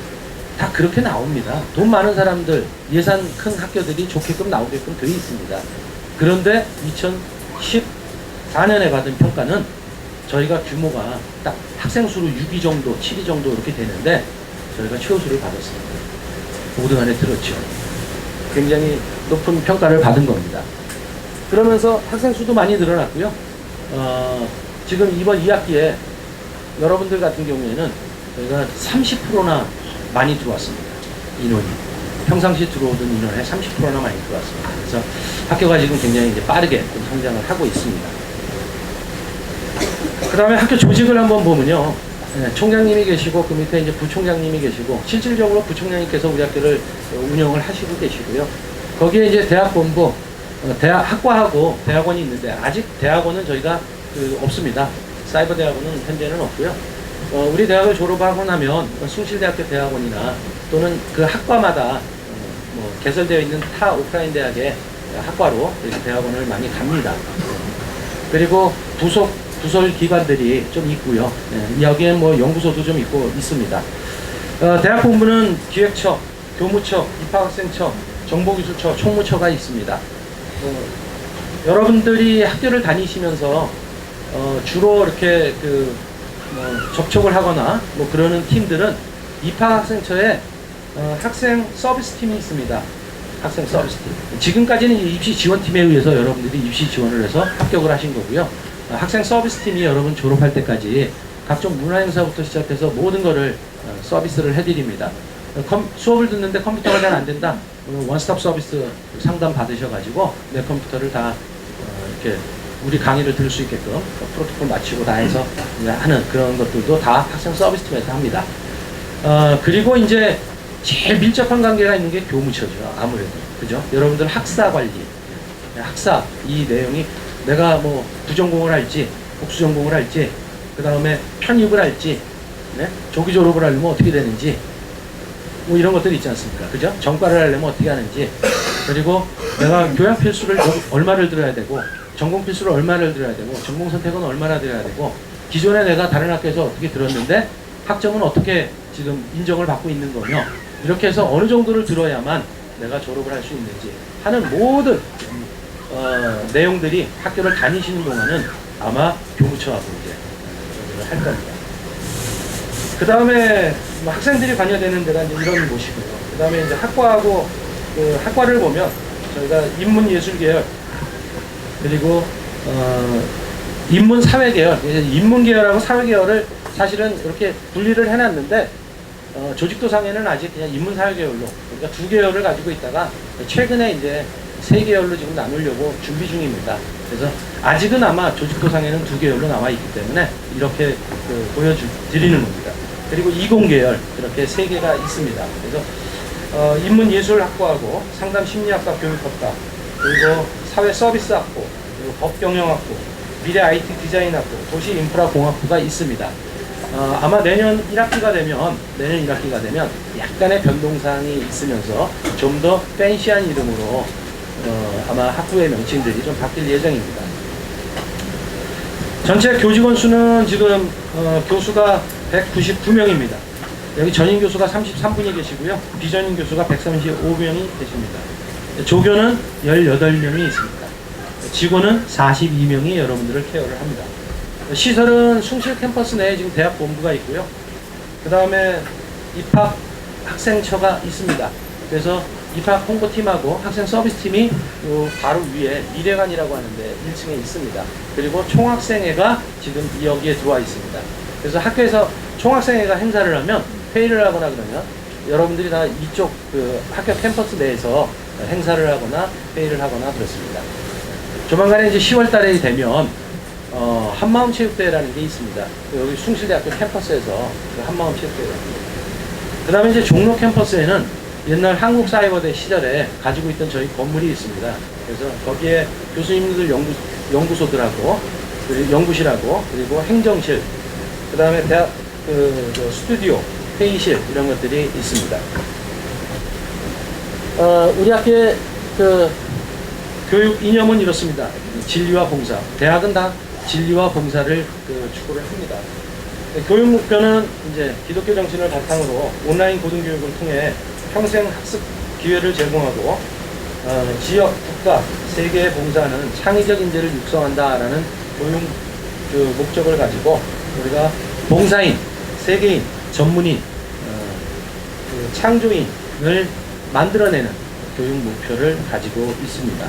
다 그렇게 나옵니다. 돈 많은 사람들, 예산 큰 학교들이 좋게끔 나오게끔 되어 있습니다. 그런데 2014년에 받은 평가는 저희가 규모가 딱 학생 수로 6위 정도, 7위 정도 이렇게 되는데 저희가 최우수를 받았습니다. 5등 안에 들었죠. 굉장히 높은 평가를 받은 겁니다. 그러면서 학생 수도 많이 늘어났고요. 지금 이번 2학기에 여러분들 같은 경우에는 저희가 30%나 많이 들어왔습니다. 인원이. 평상시 들어오던 인원의 30%나 많이 들어왔습니다. 그래서 학교가 지금 굉장히 이제 빠르게 좀 성장을 하고 있습니다. 그 다음에 학교 조직을 한번 보면요. 총장님이 계시고 그 밑에 이제 부총장님이 계시고 실질적으로 부총장님께서 우리 학교를 운영을 하시고 계시고요. 거기에 이제 대학본부, 학과하고 대학원이 있는데 아직 대학원은 저희가 없습니다. 사이버 대학원은 현재는 없고요. 우리 대학을 졸업하고 나면 숭실대학교 대학원이나 또는 그 학과마다 개설되어 있는 타 오프라인 대학의 학과로 이렇게 대학원을 많이 갑니다. 그리고 부설 기관들이 좀 있고요. 여기에 연구소도 좀 있습니다. 대학 본부는 기획처, 교무처, 입학학생처, 정보기술처, 총무처가 있습니다. 여러분들이 학교를 다니시면서 주로 이렇게 접촉을 하거나 그러는 팀들은 입학학생처에 학생 서비스 팀이 있습니다. 학생 서비스 팀. 지금까지는 입시 지원팀에 의해서 여러분들이 입시 지원을 해서 합격을 하신 거고요. 학생 서비스 팀이 여러분 졸업할 때까지 각종 문화행사부터 시작해서 모든 거를 서비스를 해드립니다. 수업을 듣는데 컴퓨터가 잘 안 된다. 원스톱 서비스 상담 받으셔가지고 내 컴퓨터를 다 이렇게 우리 강의를 들을 수 있게끔 프로토콜 맞추고 다 해서 하는 그런 것들도 다 학생 서비스 팀에서 합니다. 그리고 이제 제일 밀접한 관계가 있는 게 교무처죠. 아무래도. 그죠? 여러분들 학사 관리. 학사, 이 내용이 내가 부전공을 할지, 복수전공을 할지, 그 다음에 편입을 할지, 조기 졸업을 하려면 어떻게 되는지, 이런 것들이 있지 않습니까? 그죠? 전과를 하려면 어떻게 하는지, 그리고 내가 교양 필수를 얼마를 들어야 되고, 전공 필수를 얼마를 들어야 되고, 전공 선택은 얼마나 들어야 되고, 기존에 내가 다른 학교에서 어떻게 들었는데, 학점은 어떻게 지금 인정을 받고 있는 거며, 이렇게 해서 어느 정도를 들어야만 내가 졸업을 할 수 있는지 하는 모든 내용들이 학교를 다니시는 동안은 아마 교무처하고 이제 할 겁니다. 그 다음에 학생들이 관여되는 데가 이제 이런 곳이고요. 그 다음에 이제 학과하고 학과를 보면 저희가 인문예술계열 그리고 인문사회계열, 인문계열하고 사회계열을 사실은 이렇게 분리를 해놨는데 조직도상에는 아직 그냥 인문사회계열로 그러니까 두 계열을 가지고 있다가 최근에 이제 세 계열로 지금 나누려고 준비 중입니다. 그래서 아직은 아마 조직도상에는 두 계열로 남아있기 때문에 이렇게 보여드리는 겁니다. 그리고 이공계열 이렇게 세 개가 있습니다. 그래서 인문예술학부하고 상담심리학과 교육학과 그리고 사회서비스학부 그리고 법경영학부 미래 IT 디자인학부 도시인프라공학부가 있습니다. 아마 내년 1학기가 되면 약간의 변동사항이 있으면서 좀 더 팬시한 이름으로 아마 학부의 명칭들이 좀 바뀔 예정입니다. 전체 교직원 수는 지금 교수가 199명입니다. 여기 전임 교수가 33분이 계시고요. 비전임 교수가 135명이 계십니다. 조교는 18명이 있습니다. 직원은 42명이 여러분들을 케어를 합니다. 시설은 숭실 캠퍼스 내에 지금 대학 본부가 있고요. 그 다음에 입학 학생처가 있습니다. 그래서 입학 홍보팀하고 학생 서비스팀이 요 바로 위에 미래관이라고 하는데 1층에 있습니다. 그리고 총학생회가 지금 여기에 들어와 있습니다. 그래서 학교에서 총학생회가 행사를 하면 회의를 하거나 그러면 여러분들이 다 이쪽 학교 캠퍼스 내에서 행사를 하거나 회의를 하거나 그렇습니다. 조만간에 이제 10월 달에 되면 한마음체육대회라는 게 있습니다. 여기 숭실대학교 캠퍼스에서 한마음체육대회가 있습니다. 그 다음에 이제 종로 캠퍼스에는 옛날 한국사이버대 시절에 가지고 있던 저희 건물이 있습니다. 그래서 거기에 교수님들 연구소들하고 그리고 연구실하고 그리고 행정실 그 다음에 대학 스튜디오 회의실 이런 것들이 있습니다. 우리 학교의 교육 이념은 이렇습니다. 진리와 봉사. 대학은 다 진리와 봉사를 추구를 합니다. 교육 목표는 이제 기독교 정신을 바탕으로 온라인 고등교육을 통해 평생 학습 기회를 제공하고 지역, 국가, 세계에 봉사하는 창의적 인재를 육성한다라는 교육 목적을 가지고 우리가 봉사인, 세계인, 전문인, 창조인을 만들어내는 교육 목표를 가지고 있습니다.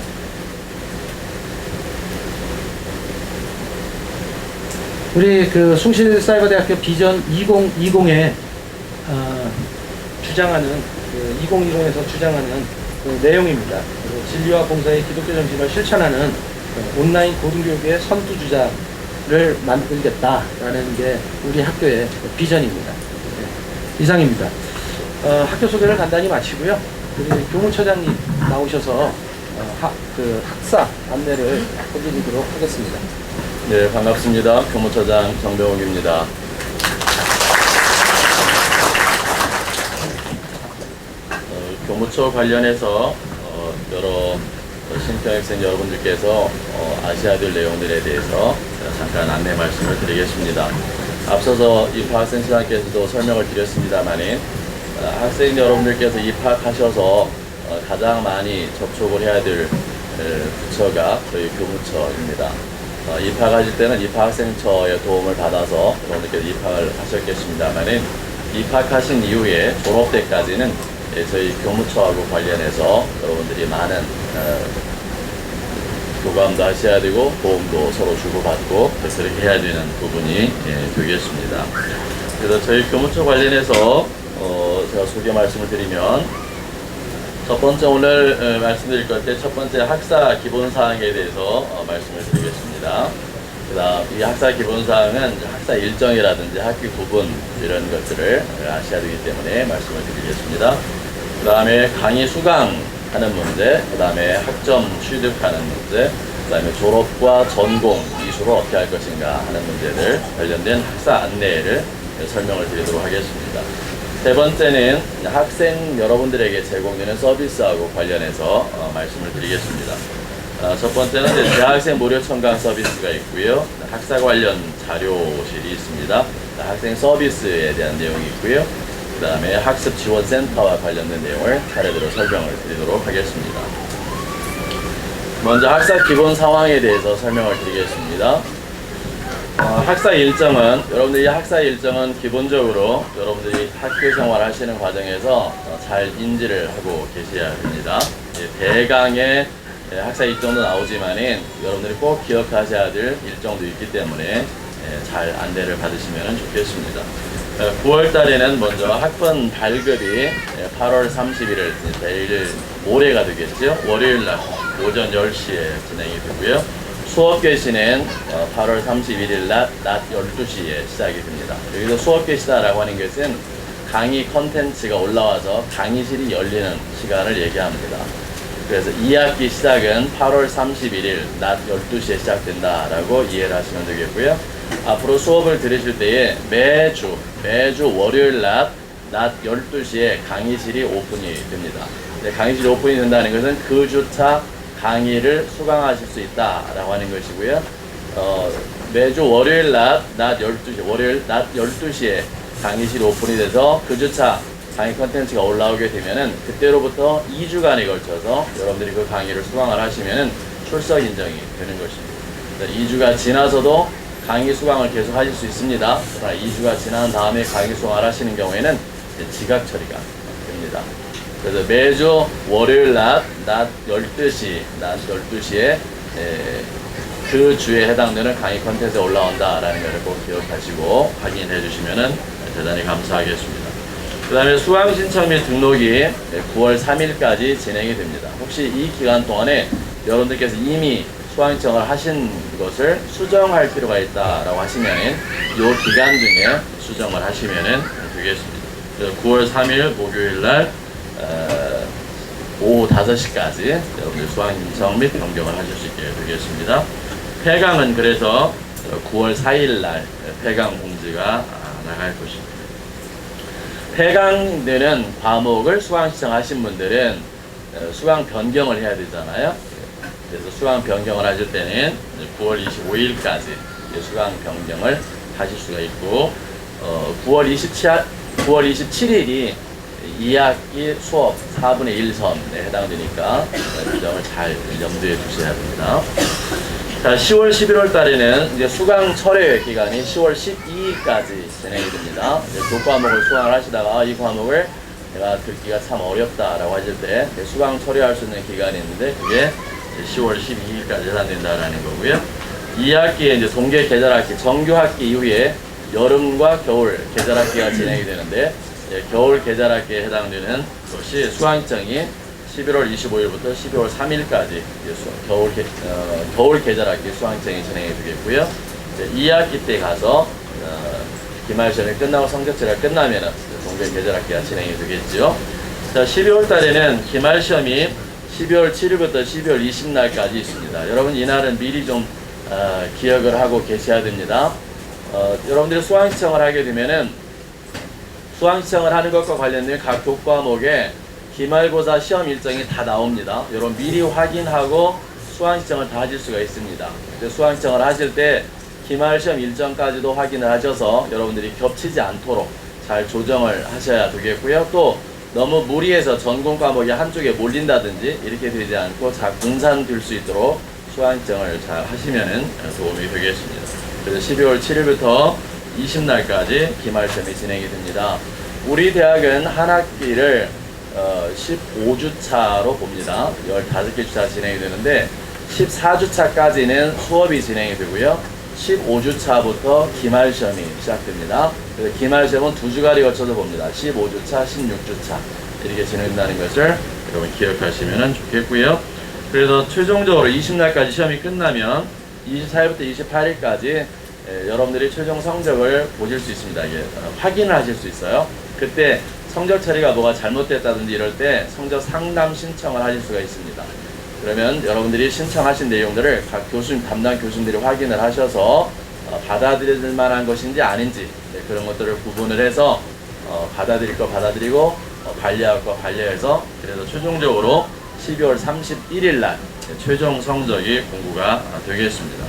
우리 숭실사이버대학교 비전 2020에 주장하는 2020에서 주장하는 내용입니다. 진리와 봉사의 기독교 정신을 실천하는 온라인 고등교육의 선두주자를 만들겠다라는 게 우리 학교의 비전입니다. 네, 이상입니다. 학교 소개를 간단히 마치고요. 우리 교무처장님 나오셔서 학사 안내를 해드리도록 하겠습니다. 네, 반갑습니다. 교무처장 정병욱입니다. 교무처 관련해서 여러 신평학생 여러분들께서 아셔야 될 내용들에 대해서 잠깐 안내 말씀을 드리겠습니다. 앞서서 입학학생 시장께서도 설명을 드렸습니다만은 학생 여러분들께서 입학하셔서 가장 많이 접촉을 해야 될 부처가 저희 교무처입니다. 입학하실 때는 입학학생처의 도움을 받아서 여러분들께서 입학을 하셨겠습니다만은 입학하신 이후에 졸업 때까지는 저희 교무처하고 관련해서 여러분들이 많은 교감도 하셔야 되고 도움도 서로 주고받고 그렇게 해야 되는 부분이 되겠습니다. 그래서 저희 교무처 관련해서 제가 소개 말씀을 드리면 첫 번째 오늘 말씀드릴 것 때 첫 번째 학사 기본사항에 대해서 말씀을 드리겠습니다. 그 다음 이 학사 기본사항은 학사 일정이라든지 학기 구분 이런 것들을 아셔야 되기 때문에 말씀을 드리겠습니다. 그 다음에 강의 수강하는 문제, 그 다음에 학점 취득하는 문제, 그 다음에 졸업과 전공, 이수를 어떻게 할 것인가 하는 문제들 관련된 학사 안내를 설명을 드리도록 하겠습니다. 세 번째는 학생 여러분들에게 제공되는 서비스하고 관련해서 말씀을 드리겠습니다. 첫 번째는 대학생 무료 첨강 서비스가 있고요. 학사 관련 자료실이 있습니다. 학생 서비스에 대한 내용이 있고요. 그 다음에 학습 지원센터와 관련된 내용을 차례대로 설명을 드리도록 하겠습니다. 먼저 학사 기본 상황에 대해서 설명을 드리겠습니다. 학사 일정은 여러분들이 학사 일정은 기본적으로 여러분들이 학교 생활 하시는 과정에서 잘 인지를 하고 계셔야 합니다. 대강의 학사 일정도 나오지만은 여러분들이 꼭 기억하셔야 될 일정도 있기 때문에 잘 안내를 받으시면 좋겠습니다. 9월 달에는 먼저 학번 발급이 8월 31일 내일 모레가 되겠죠. 월요일 날 오전 10시에 진행이 되고요. 수업 개시는 8월 31일 낮 12시에 시작이 됩니다. 여기서 수업 개시다라고 하는 것은 강의 컨텐츠가 올라와서 강의실이 열리는 시간을 얘기합니다. 그래서 2학기 시작은 8월 31일 낮 12시에 시작된다라고 이해를 하시면 되겠고요. 앞으로 수업을 들으실 때에 매주 월요일 낮 12시에 강의실이 오픈이 됩니다. 강의실이 오픈이 된다는 것은 그 주차 강의를 수강하실 수 있다라고 하는 것이고요. 매주 월요일 낮 12시, 월요일 낮 12시에 강의실이 오픈이 돼서 그 주차 강의 컨텐츠가 올라오게 되면은 그때로부터 2주간에 걸쳐서 여러분들이 그 강의를 수강을 하시면은 출석 인정이 되는 것입니다. 2주가 지나서도 강의 수강을 계속 하실 수 있습니다. 그러나 2주가 지난 다음에 강의 수강을 하시는 경우에는 지각 처리가 됩니다. 그래서 매주 월요일 낮 12시에 그 주에 해당되는 강의 컨텐츠가 올라온다라는 것을 꼭 기억하시고 확인해 주시면 대단히 감사하겠습니다. 그 다음에 수강 신청 및 등록이 9월 3일까지 진행이 됩니다. 혹시 이 기간 동안에 여러분들께서 이미 수강 신청을 하신 것을 수정할 필요가 있다라고 하시면 이 기간 중에 수정을 하시면 되겠습니다. 그래서 9월 3일 목요일 날 오후 5시까지 여러분들 수강 신청 및 변경을 하실 수 있게 되겠습니다. 폐강은 그래서 9월 4일 날 폐강 공지가 나갈 것입니다. 폐강되는 과목을 수강 신청하신 분들은 수강 변경을 해야 되잖아요. 그래서 수강 변경을 하실 때는 9월 25일까지 수강 변경을 하실 수가 있고 9월 27일이 2학기 수업 4분의 1선에 해당되니까 그 점을 잘 염두에 두셔야 됩니다. 자, 10월, 11월 달에는 이제 수강 철회 기간이 10월 12일까지 진행이 됩니다. 교과목을 수강을 하시다가 이 과목을 내가 듣기가 참 어렵다라고 하실 때 수강 철회할 수 있는 기간이 있는데 그게 10월 12일까지 해당된다라는 거고요. 2학기에 이제 동계 계절학기, 정규학기 이후에 여름과 겨울 계절학기가 진행이 되는데 겨울 계절학기에 해당되는 것이 수강일정이 11월 25일부터 12월 3일까지 겨울 계절학기 수강일정이 진행이 되겠고요. 2학기 때 가서 기말 시험이 끝나고 성적 처리가 끝나면은 동계 계절학기가 진행이 되겠죠. 자, 12월 달에는 기말 시험이 12월 7일부터 12월 20일날까지 있습니다. 여러분 이날은 미리 좀 기억을 하고 계셔야 됩니다. 여러분들이 수강 신청을 하게 되면은 수강 신청을 하는 것과 관련된 각 교과목에 기말고사 시험 일정이 다 나옵니다. 여러분 미리 확인하고 수강 신청을 다 하실 수가 있습니다. 수강 신청을 하실 때 기말 시험 일정까지도 확인을 하셔서 여러분들이 겹치지 않도록 잘 조정을 하셔야 되겠고요. 또 너무 무리해서 전공 과목이 한쪽에 몰린다든지 이렇게 되지 않고 잘 분산될 수 있도록 수강 신청을 잘 하시면 도움이 되겠습니다. 그래서 12월 7일부터 20날까지 기말 시험이 진행이 됩니다. 우리 대학은 한 학기를 15주차로 봅니다. 15개 주차 진행이 되는데 14주차까지는 수업이 진행이 되고요. 15주차부터 기말 시험이 시작됩니다. 그래서 기말 시험은 2주간에 거쳐서 봅니다. 15주차, 16주차 이렇게 진행된다는 것을 여러분 기억하시면 좋겠고요. 그래서 최종적으로 20날까지 시험이 끝나면 24일부터 28일까지 여러분들이 최종 성적을 보실 수 있습니다. 이게 확인을 하실 수 있어요. 그때 성적 처리가 뭐가 잘못됐다든지 이럴 때 성적 상담 신청을 하실 수가 있습니다. 그러면 여러분들이 신청하신 내용들을 각 담당 교수님들이 확인을 하셔서 받아들일 만한 것인지 아닌지 그런 것들을 구분을 해서 받아들일 거 받아들이고 반려할 거 반려해서 그래서 최종적으로 12월 31일 날 최종 성적이 공부가 되겠습니다.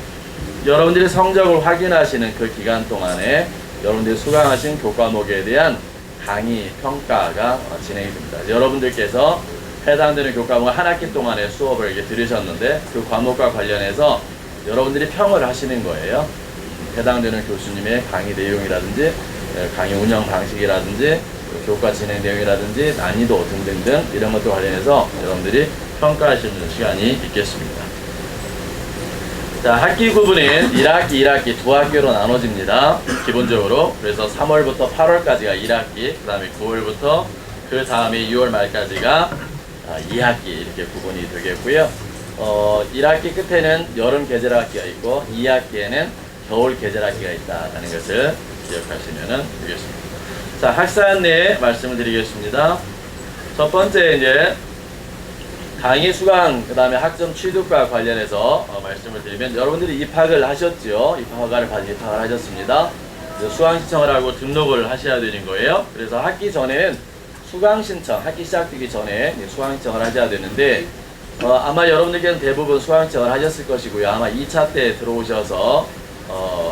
여러분들이 성적을 확인하시는 그 기간 동안에 여러분들이 수강하신 교과목에 대한 강의, 평가가 진행이 됩니다. 여러분들께서 해당되는 교과목을 한 학기 동안의 수업을 이렇게 들으셨는데 그 과목과 관련해서 여러분들이 평을 하시는 거예요. 해당되는 교수님의 강의 내용이라든지 강의 운영 방식이라든지 교과 진행 내용이라든지 난이도 등등등 이런 것들 관련해서 여러분들이 평가하시는 시간이 있겠습니다. 자, 학기 구분은 1학기, 2학기 두 학기로 나눠집니다. 기본적으로. 그래서 3월부터 8월까지가 1학기, 그 다음에 9월부터 그 다음에 6월 말까지가 2학기 이렇게 구분이 되겠고요. 1학기 끝에는 여름 계절학기가 있고 2학기에는 겨울 계절학기가 있다는 것을 기억하시면 되겠습니다. 자, 학사 안내 말씀을 드리겠습니다. 첫 번째 이제 강의 수강, 그 다음에 학점 취득과 관련해서 말씀을 드리면, 여러분들이 입학을 하셨죠. 입학허가를 받은 입학을 하셨습니다. 수강 신청을 하고 등록을 하셔야 되는 거예요. 그래서 학기 전에는 수강 신청, 학기 시작되기 전에 수강 신청을 하셔야 되는데, 아마 여러분들께는 대부분 수강 신청을 하셨을 것이고요. 아마 2차 때 들어오셔서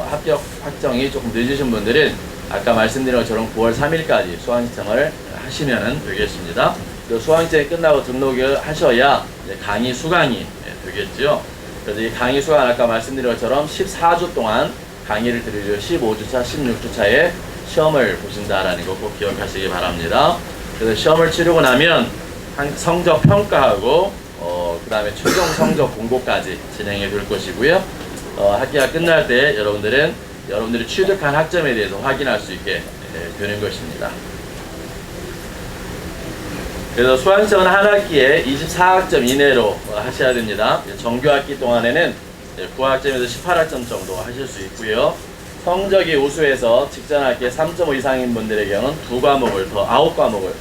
합격 확정이 조금 늦으신 분들은 아까 말씀드린 것처럼 9월 3일까지 수강 신청을 하시면 되겠습니다. 수강 신청이 끝나고 등록을 하셔야 이제 강의 수강이 되겠죠. 그래서 이 강의 수강 아까 말씀드린 것처럼 14주 동안 강의를 드리죠. 15주차, 16주차에 시험을 보신다라는 거 꼭 기억하시기 바랍니다. 그래서 시험을 치르고 나면 성적 평가하고 그 다음에 최종 성적 공고까지 진행이 될 것이고요. 학기가 끝날 때 여러분들이 취득한 학점에 대해서 확인할 수 있게 되는 것입니다. 그래서 수강 신청은 한 학기에 24학점 이내로 하셔야 됩니다. 정규학기 동안에는 9학점에서 18학점 정도 하실 수 있고요. 성적이 우수해서 직전 학기에 3.5 이상인 분들에게는 9과목을 더, 9과목을,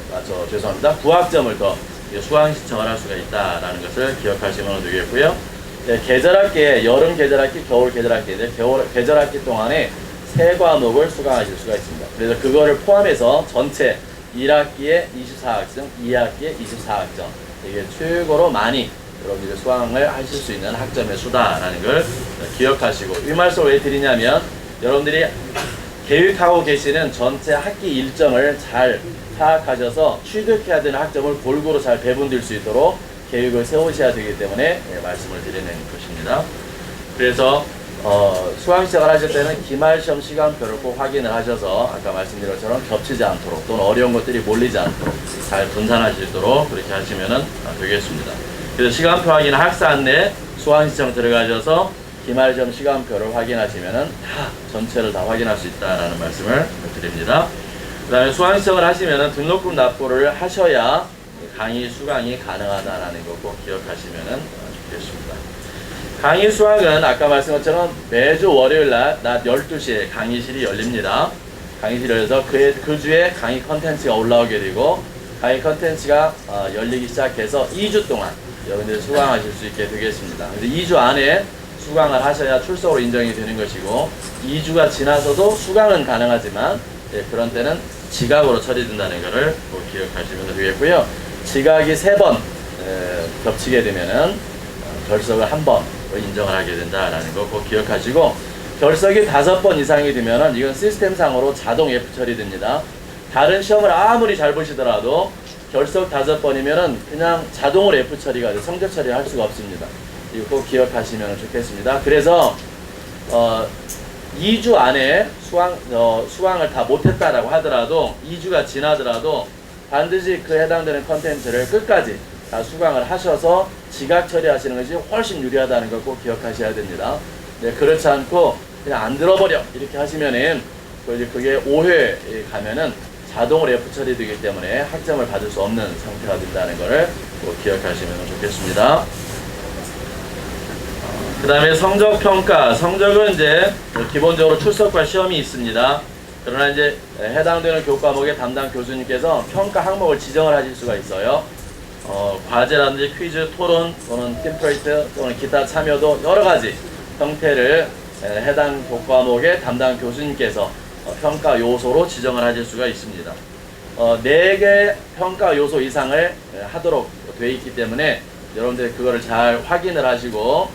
죄송합니다. 9학점을 더 수강 신청을 할 수가 있다는 것을 기억하시면 되겠고요. 계절학기에 여름 계절학기, 겨울 계절학기인데 계절학기 동안에 3과목을 수강하실 수가 있습니다. 그래서 그거를 포함해서 전체 1학기에 24학점, 2학기에 24학점. 이게 최고로 많이 여러분들이 수강을 하실 수 있는 학점의 수다라는 걸 기억하시고, 이 말씀을 왜 드리냐면, 여러분들이 계획하고 계시는 전체 학기 일정을 잘 파악하셔서 취득해야 되는 학점을 골고루 잘 배분될 수 있도록 계획을 세우셔야 되기 때문에 말씀을 드리는 것입니다. 그래서 수강 시작을 하실 때는 기말시험 시간표를 꼭 확인을 하셔서 아까 말씀드린 것처럼 겹치지 않도록 또는 어려운 것들이 몰리지 않도록 잘 분산할 수 있도록 그렇게 하시면 되겠습니다. 그래서 시간표 확인, 학사 안내, 수강 신청 들어가셔서 기말시험 시간표를 확인하시면 다 전체를 다 확인할 수 있다는 말씀을 드립니다. 그 다음에 수강 신청을 하시면 등록금 납부를 하셔야 강의 수강이 가능하다는 거 꼭 기억하시면 좋겠습니다. 강의 수강은 아까 말씀한 것처럼 매주 월요일 낮 12시에 강의실이 열립니다. 강의실이 열려서 그 주에 강의 컨텐츠가 올라오게 되고, 강의 컨텐츠가 열리기 시작해서 2주 동안 여러분들이 수강하실 수 있게 되겠습니다. 그래서 2주 안에 수강을 하셔야 출석으로 인정이 되는 것이고, 2주가 지나서도 수강은 가능하지만 그런 때는 지각으로 처리된다는 것을 꼭 기억하시면 되겠고요. 지각이 3번 겹치게 되면은 결석을 1번 인정을 하게 된다라는 거 꼭 기억하시고, 결석이 5번 이상이 되면은 이건 시스템상으로 자동 F 처리됩니다. 다른 시험을 아무리 잘 보시더라도 결석 5번이면은 그냥 자동으로 F 처리가 돼 성적 처리를 할 수가 없습니다. 이거 꼭 기억하시면 좋겠습니다. 그래서 2주 안에 수강을 다 못했다라고 하더라도 2주가 지나더라도 반드시 그 해당되는 컨텐츠를 끝까지 다 수강을 하셔서 지각 처리하시는 것이 훨씬 유리하다는 걸 꼭 기억하셔야 됩니다. 네, 그렇지 않고 그냥 안 들어버려 이렇게 하시면은 그게 5회에 가면은 자동으로 F 처리되기 때문에 학점을 받을 수 없는 상태가 된다는 것을 꼭 기억하시면 좋겠습니다. 그 다음에 성적평가. 성적은 이제 기본적으로 출석과 시험이 있습니다. 그러나 이제 해당되는 교과목의 담당 교수님께서 평가 항목을 지정을 하실 수가 있어요. 과제라든지 퀴즈, 토론 또는 팀프로젝트 또는 기타 참여도 여러 가지 형태를 해당 교과목의 담당 교수님께서 평가 요소로 지정을 하실 수가 있습니다. 4개 평가 요소 이상을 하도록 되어 있기 때문에 여러분들이 그거를 잘 확인을 하시고,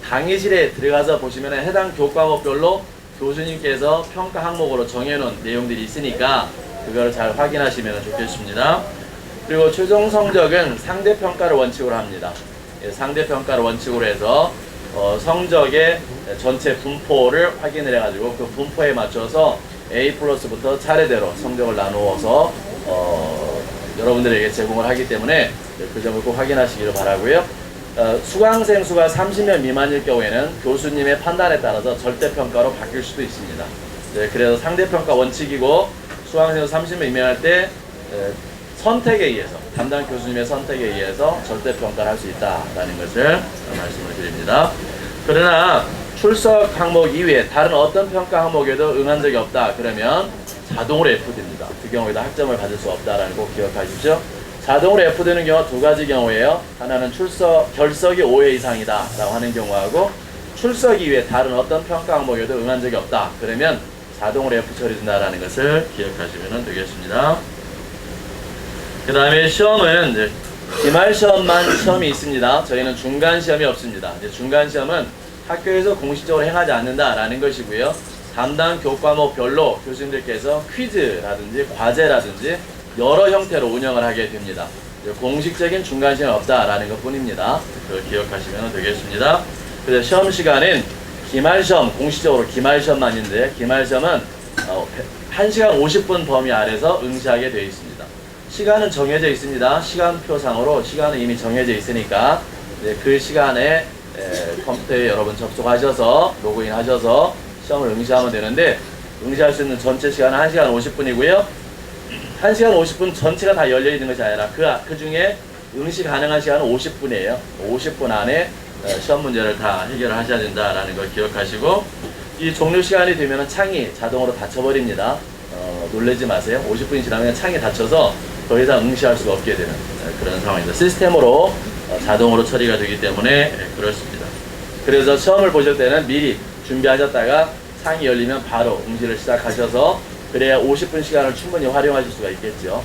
강의실에 들어가서 보시면 해당 교과목별로 교수님께서 평가 항목으로 정해놓은 내용들이 있으니까 그거를 잘 확인하시면 좋겠습니다. 그리고 최종 성적은 상대평가를 원칙으로 합니다. 상대평가를 원칙으로 해서 성적의 전체 분포를 확인을 해가지고 그 분포에 맞춰서 A+부터 차례대로 성적을 나누어서 여러분들에게 제공을 하기 때문에 그 점을 꼭 확인하시기를 바라고요. 수강생 수가 30명 미만일 경우에는 교수님의 판단에 따라서 절대평가로 바뀔 수도 있습니다. 그래서 상대평가 원칙이고 수강생 수 30명 미만일 때 선택에 의해서, 담당 교수님의 선택에 의해서 절대평가를 할 수 있다라는 것을 말씀을 드립니다. 그러나 출석 항목 이외에 다른 어떤 평가 항목에도 응한 적이 없다 그러면 자동으로 F됩니다. 그 경우에도 학점을 받을 수 없다라는 거 꼭 기억하십시오. 자동으로 F되는 경우가 두 가지 경우예요. 하나는 결석이 5회 이상이다 라고 하는 경우하고, 출석 이외에 다른 어떤 평가 항목에도 응한 적이 없다 그러면 자동으로 F 처리된다라는 것을 기억하시면 되겠습니다. 그 다음에 시험은 이제 기말 시험만 시험이 있습니다. 저희는 중간 시험이 없습니다. 이제 중간 시험은 학교에서 공식적으로 행하지 않는다라는 것이고요. 담당 교과목별로 교수님들께서 퀴즈라든지 과제라든지 여러 형태로 운영을 하게 됩니다. 공식적인 중간 시험이 없다라는 것 뿐입니다. 그걸 기억하시면 되겠습니다. 그래서 시험 시간은 기말 시험, 공식적으로 기말 시험만인데, 기말 시험은 1시간 50분 범위 아래서 응시하게 되어 있습니다. 시간은 정해져 있습니다. 시간표상으로 시간은 이미 정해져 있으니까 그 시간에 컴퓨터에 여러분 접속하셔서 로그인 하셔서 시험을 응시하면 되는데, 응시할 수 있는 전체 시간은 1시간 50분이고요. 1시간 50분 전체가 다 열려 있는 것이 아니라 그 중에 응시 가능한 시간은 50분이에요. 50분 안에 시험 문제를 다 해결을 하셔야 된다라는 걸 기억하시고, 이 종료 시간이 되면 창이 자동으로 닫혀버립니다. 놀라지 마세요. 50분이 지나면 창이 닫혀서 더 이상 응시할 수가 없게 되는 그런 상황입니다. 시스템으로 자동으로 처리가 되기 때문에 그렇습니다. 그래서 시험을 보실 때는 미리 준비하셨다가 창이 열리면 바로 응시를 시작하셔서, 그래야 50분 시간을 충분히 활용하실 수가 있겠죠.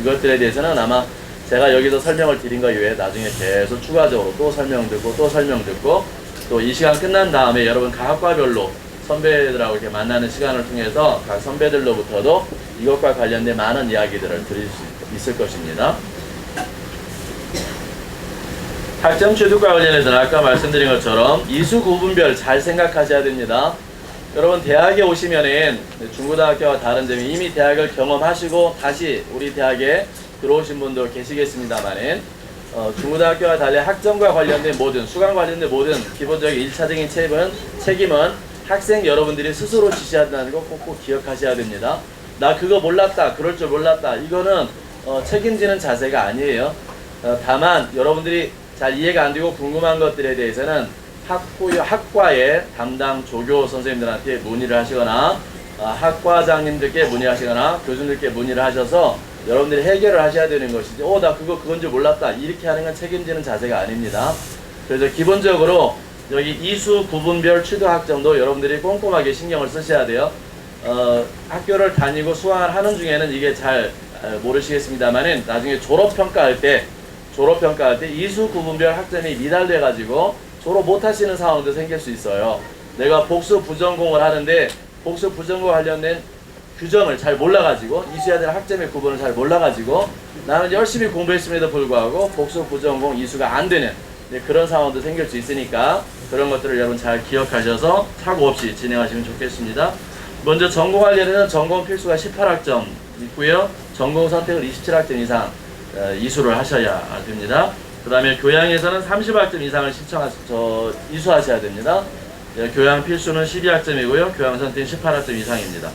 이것들에 대해서는 아마 제가 여기서 설명을 드린 것 외에 나중에 계속 추가적으로 또 설명 듣고 또 설명 듣고, 또 이 시간 끝난 다음에 여러분 각 학과별로 선배들하고 이렇게 만나는 시간을 통해서 각 선배들로부터도 이것과 관련된 많은 이야기들을 드릴 수 있을 것입니다. 학점 취득과 관련해서는 아까 말씀드린 것처럼 이수 구분별 잘 생각하셔야 됩니다. 여러분 대학에 오시면은 중고등학교와 다른 점이, 이미 대학을 경험하시고 다시 우리 대학에 들어오신 분도 계시겠습니다만은 중고등학교와 달리 학점과 관련된 모든, 수강 관련된 모든 기본적인 1차적인 책임은 학생 여러분들이 스스로 지셔야 된다는 거 꼭 기억하셔야 됩니다. 나 그거 몰랐다, 그럴 줄 몰랐다, 이거는 책임지는 자세가 아니에요. 다만 여러분들이 잘 이해가 안 되고 궁금한 것들에 대해서는 학과의 담당 조교 선생님들한테 문의를 하시거나 학과장님들께 문의하시거나 교수님들께 문의를 하셔서 여러분들이 해결을 하셔야 되는 것이지, 나 그건 줄 몰랐다, 이렇게 하는 건 책임지는 자세가 아닙니다. 그래서 기본적으로 여기 이수 구분별 취득 학점도 여러분들이 꼼꼼하게 신경을 쓰셔야 돼요. 학교를 다니고 수강을 하는 중에는 이게 잘 모르시겠습니다만은 나중에 졸업평가할 때 이수 구분별 학점이 미달돼 가지고 졸업 못 하시는 상황도 생길 수 있어요. 내가 복수 부전공을 하는데 복수 부전공 관련된 규정을 잘 몰라가지고, 이수해야 될 학점의 구분을 잘 몰라가지고 나는 열심히 공부했음에도 불구하고 복수 부전공 이수가 안 되는 그런 상황도 생길 수 있으니까 그런 것들을 여러분 잘 기억하셔서 사고 없이 진행하시면 좋겠습니다. 먼저 전공 관련해서는 전공 필수가 18학점 있고요. 전공 선택을 27학점 이상 이수를 하셔야 됩니다. 그 다음에 교양에서는 30학점 이상을 이수하셔야 됩니다. 교양 필수는 12학점이고요. 교양 선택은 18학점 이상입니다.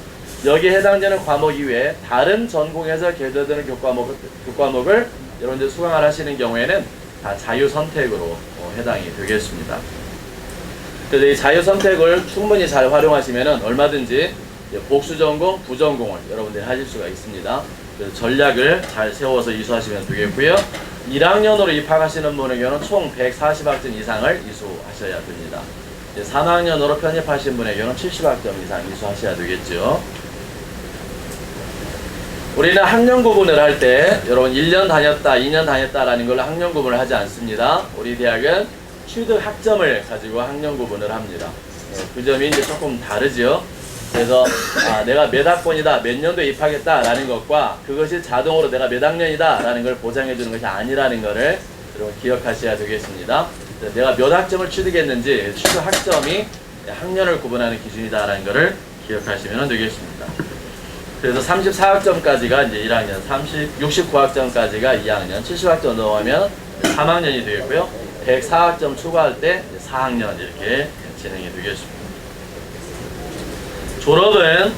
여기에 해당되는 과목 이외에 다른 전공에서 개설되는 교과목을 여러분들 수강을 하시는 경우에는 다 자유선택으로 해당이 되겠습니다. 그래서 이 자유선택을 충분히 잘 활용하시면 얼마든지 복수전공, 부전공을 여러분들이 하실 수가 있습니다. 그래서 전략을 잘 세워서 이수하시면 되겠고요. 1학년으로 입학하시는 분의 경우는 총 140학점 이상을 이수하셔야 됩니다. 3학년으로 편입하신 분의 경우는 70학점 이상 이수하셔야 되겠죠. 우리는 학년 구분을 할 때 여러분 1년 다녔다, 2년 다녔다라는 걸로 학년 구분을 하지 않습니다. 우리 대학은 취득 학점을 가지고 학년 구분을 합니다. 그 점이 이제 조금 다르죠. 그래서 내가 몇 학번이다, 몇 년도에 입학했다라는 것과 그것이 자동으로 내가 몇 학년이다라는 걸 보장해 주는 것이 아니라는 것을 여러분 기억하셔야 되겠습니다. 내가 몇 학점을 취득했는지 취득 학점이 학년을 구분하는 기준이다라는 것을 기억하시면 되겠습니다. 그 그래서 34학점까지가 이제 1학년, 69학점까지가 2학년, 70학점 넘어가면 3학년이 되겠고요. 104학점 추가할 때 4학년 이렇게 진행이 되겠습니다. 졸업은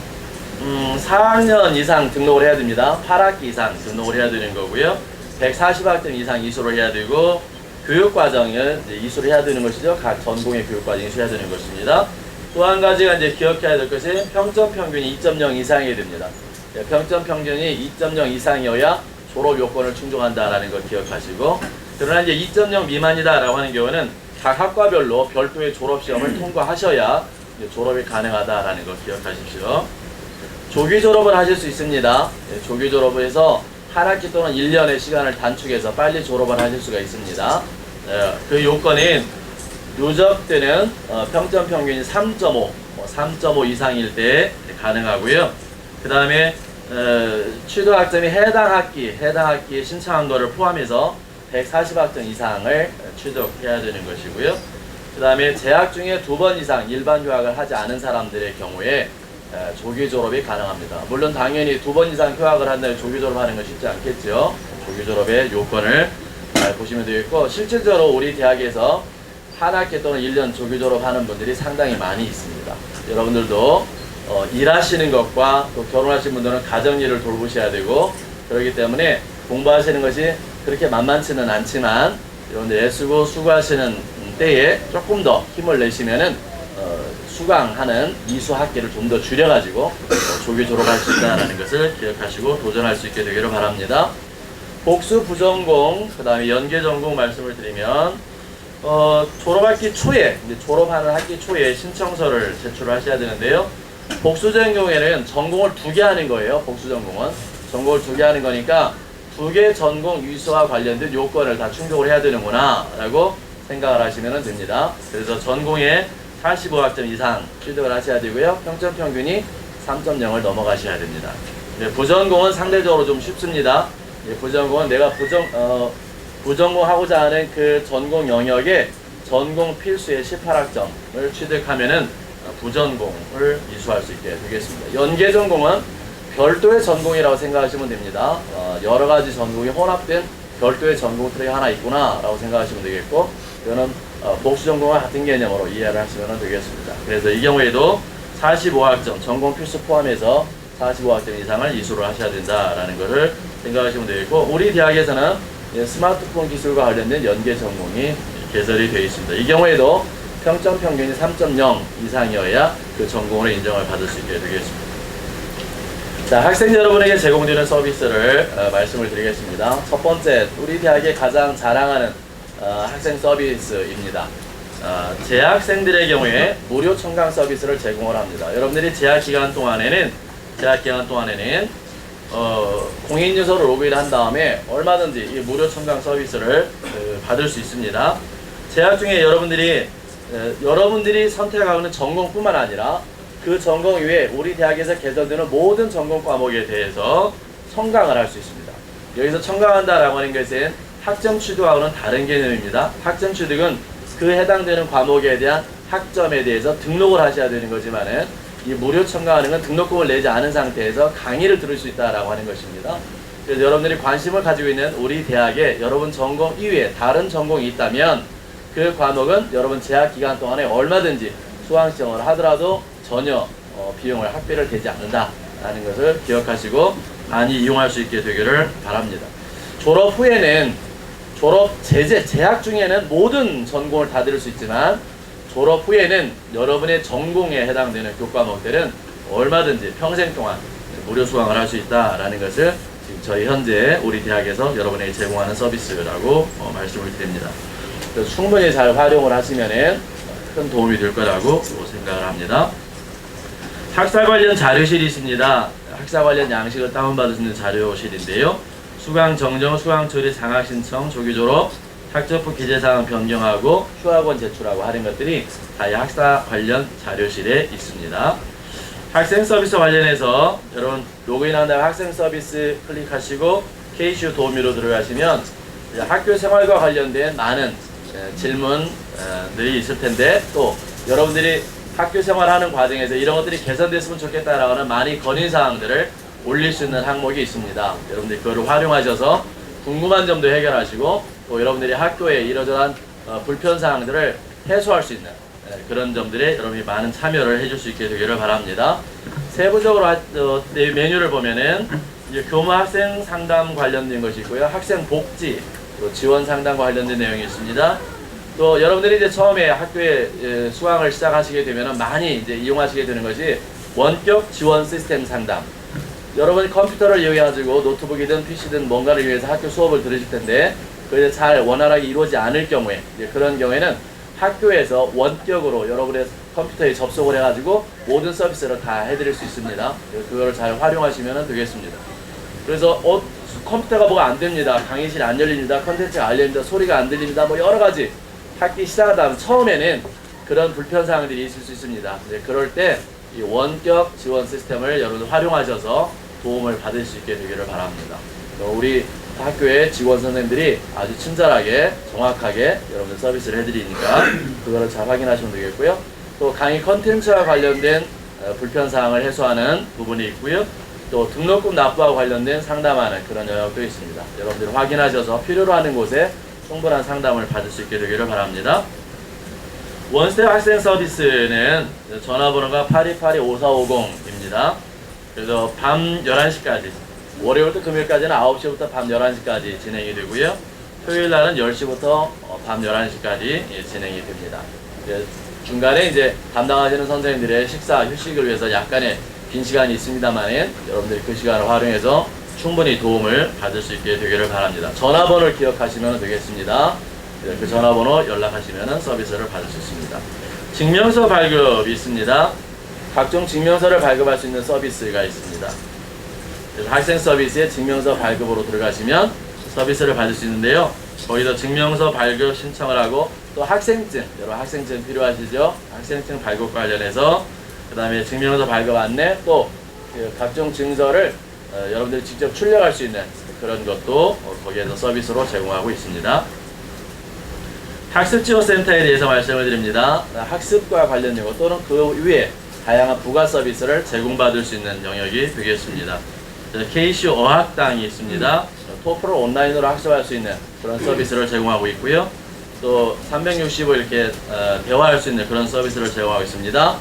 4학년 이상 등록을 해야 됩니다. 8학기 이상 등록을 해야 되는 거고요. 140학점 이상 이수를 해야 되고 교육과정을 이제 이수를 해야 되는 것이죠. 각 전공의 교육과정 이수해야 되는 것입니다. 또 한 가지가 이제 기억해야 될 것이 평점 평균이 2.0 이상이 됩니다. 평점 평균이 2.0 이상이어야 졸업 요건을 충족한다라는 걸 기억하시고, 그러나 이제 2.0 미만이다라고 하는 경우는 각 학과별로 별도의 졸업 시험을 통과하셔야 이제 졸업이 가능하다라는 걸 기억하십시오. 조기 졸업을 하실 수 있습니다. 조기 졸업을 해서 한 학기 또는 1년의 시간을 단축해서 빨리 졸업을 하실 수가 있습니다. 그 요건은 누적 때는 평점 평균이 3.5 이상일 때 가능하고요. 그 다음에 취득 학점이 해당 학기에 신청한 거를 포함해서 140학점 이상을 취득해야 되는 것이고요. 그 다음에 재학 중에 2번 이상 일반 휴학을 하지 않은 사람들의 경우에 조기 졸업이 가능합니다. 물론 당연히 2번 이상 휴학을 한다면 조기 졸업하는 건 쉽지 않겠죠. 조기 졸업의 요건을 잘 보시면 되겠고, 실질적으로 우리 대학에서 한 학기 또는 1년 조기 졸업하는 분들이 상당히 많이 있습니다. 여러분들도 일하시는 것과 또 결혼하신 분들은 가정일을 돌보셔야 되고, 그렇기 때문에 공부하시는 것이 그렇게 만만치는 않지만 여러분들 애쓰고 수고하시는 때에 조금 더 힘을 내시면은 수강하는 이수 학기를 좀 더 줄여가지고 조기 졸업할 수 있다는 것을 기억하시고 도전할 수 있게 되기를 바랍니다. 복수 부전공, 그 다음에 연계 전공 말씀을 드리면 졸업학기 초에, 이제 졸업하는 학기 초에 신청서를 제출하셔야 되는데요. 복수적인 경우에는 전공을 2개 하는 거예요. 복수 전공은 전공을 2개 하는 거니까 2개 전공 이수와 관련된 요건을 다 충족을 해야 되는구나 라고 생각을 하시면 됩니다. 그래서 전공에 45학점 이상 취득을 하셔야 되고요. 평점 평균이 3.0을 넘어가셔야 됩니다. 부전공은 상대적으로 좀 쉽습니다. 부전공은 내가 부전공하고자 하는 그 전공 영역에 전공 필수의 18학점을 취득하면은 부전공을 이수할 수 있게 되겠습니다. 연계 전공은 별도의 전공이라고 생각하시면 됩니다. 여러 가지 전공이 혼합된 별도의 전공 트랙이 하나 있구나 라고 생각하시면 되겠고, 이거는 복수 전공과 같은 개념으로 이해를 하시면 되겠습니다. 그래서 이 경우에도 45학점, 전공 필수 포함해서 45학점 이상을 이수를 하셔야 된다라는 것을 생각하시면 되겠고, 우리 대학에서는 스마트폰 기술과 관련된 연계 전공이 개설이 되어 있습니다. 이 경우에도 평점 평균이 3.0 이상이어야 그 전공을 인정을 받을 수 있게 되겠습니다. 자, 학생 여러분에게 제공되는 서비스를 말씀을 드리겠습니다. 첫 번째, 우리 대학의 가장 자랑하는 학생 서비스입니다. 재학생들의 경우에 무료 청강 서비스를 제공을 합니다. 여러분들이 재학 기간 동안에는 공인인증서로 로그인한 다음에 얼마든지 이 무료 청강 서비스를 받을 수 있습니다. 재학 중에 여러분들이 선택하는 전공뿐만 아니라 그 전공 이외에 우리 대학에서 개설되는 모든 전공 과목에 대해서 청강을 할 수 있습니다. 여기서 청강한다라고 하는 것은 학점 취득하고는 다른 개념입니다. 학점 취득은 그 해당되는 과목에 대한 학점에 대해서 등록을 하셔야 되는 거지만은 이 무료 청강하는 건 등록금을 내지 않은 상태에서 강의를 들을 수 있다라고 하는 것입니다. 그래서 여러분들이 관심을 가지고 있는 우리 대학에 여러분 전공 이외에 다른 전공이 있다면 그 과목은 여러분 재학 기간 동안에 얼마든지 수강 시험을 하더라도 전혀 비용을 학비를 대지 않는다라는 것을 기억하시고 많이 이용할 수 있게 되기를 바랍니다. 졸업 후에는 재학 중에는 모든 전공을 다 들을 수 있지만 졸업 후에는 여러분의 전공에 해당되는 교과목들은 얼마든지 평생 동안 무료 수강을 할 수 있다라는 것을 지금 저희 현재 우리 대학에서 여러분에게 제공하는 서비스라고 말씀을 드립니다. 그래서 충분히 잘 활용을 하시면은 큰 도움이 될 거라고 생각을 합니다. 학사 관련 자료실이 있습니다. 학사 관련 양식을 다운받을 수 있는 자료실인데요. 수강 정정, 수강 처리, 장학 신청, 조기 졸업, 학점부 기재사항 변경하고 휴학원 제출하고 하는 것들이 다 학사 관련 자료실에 있습니다. 학생 서비스 관련해서 여러분 로그인한 다음에 학생 서비스 클릭하시고 KCU 도우미로 들어가시면 학교 생활과 관련된 많은 질문들이 있을 텐데, 또 여러분들이 학교 생활하는 과정에서 이런 것들이 개선됐으면 좋겠다라고 하는 많은 건의사항들을 올릴 수 있는 항목이 있습니다. 여러분들이 그거를 활용하셔서 궁금한 점도 해결하시고 또 여러분들이 학교에 이러저러한 불편사항들을 해소할 수 있는 그런 점들에 여러분이 많은 참여를 해줄 수 있게 되기를 바랍니다. 세부적으로 메뉴를 보면은 이제 교무 학생 상담 관련된 것이 있고요. 학생 복지, 또 지원 상담과 관련된 내용이 있습니다. 또 여러분들이 이제 처음에 학교에 수강을 시작하시게 되면은 많이 이제 이용하시게 되는 것이 원격 지원 시스템 상담. 여러분이 컴퓨터를 이용해가지고 노트북이든 PC든 뭔가를 이용해서 학교 수업을 들으실 텐데 그게 잘 원활하게 이루어지지 않을 경우에 그런 경우에는 학교에서 원격으로 여러분의 컴퓨터에 접속을 해가지고 모든 서비스를 다 해드릴 수 있습니다. 그거를 잘 활용하시면 되겠습니다. 그래서 컴퓨터가 뭐가 안 됩니다. 강의실이 안 열립니다. 컨텐츠가 안 열립니다. 소리가 안 들립니다. 뭐 여러 가지 학기 시작하다 보면 처음에는 그런 불편사항들이 있을 수 있습니다. 그럴 때 이 원격 지원 시스템을 여러분들 활용하셔서 도움을 받을 수 있게 되기를 바랍니다. 우리 학교의 직원 선생님들이 아주 친절하게 정확하게 여러분들 서비스를 해드리니까 그거를 잘 확인하시면 되겠고요. 또 강의 컨텐츠와 관련된 불편사항을 해소하는 부분이 있고요. 또 등록금 납부와 관련된 상담하는 그런 영역도 있습니다. 여러분들 확인하셔서 필요로 하는 곳에 충분한 상담을 받을 수 있게 되기를 바랍니다. 원스텝 학생 서비스는 전화번호가 8282-5450입니다. 그래서 밤 11시까지, 월요일부터 금요일까지는 9시부터 밤 11시까지 진행이 되고요. 토요일 날은 10시부터 밤 11시까지 진행이 됩니다. 중간에 이제 담당하시는 선생님들의 식사, 휴식을 위해서 약간의 빈 시간이 있습니다만 여러분들이 그 시간을 활용해서 충분히 도움을 받을 수 있게 되기를 바랍니다. 전화번호를 기억하시면 되겠습니다. 그 전화번호 연락하시면 서비스를 받을 수 있습니다. 증명서 발급이 있습니다. 각종 증명서를 발급할 수 있는 서비스가 있습니다. 그래서 학생 서비스에 증명서 발급으로 들어가시면 서비스를 받을 수 있는데요. 거기서 증명서 발급 신청을 하고 또 학생증, 여러분 학생증 필요하시죠? 학생증 발급 관련해서 그 다음에 증명서 발급 안내 또 각종 증서를 여러분들이 직접 출력할 수 있는 그런 것도 거기에서 서비스로 제공하고 있습니다. 학습지원센터에 대해서 말씀을 드립니다. 학습과 관련된 것 또는 그 위에 다양한 부가 서비스를 제공받을 수 있는 영역이 되겠습니다. KCU 어학당이 있습니다. 토플을 온라인으로 학습할 수 있는 그런 서비스를 제공하고 있고요. 또 365 이렇게 대화할 수 있는 그런 서비스를 제공하고 있습니다.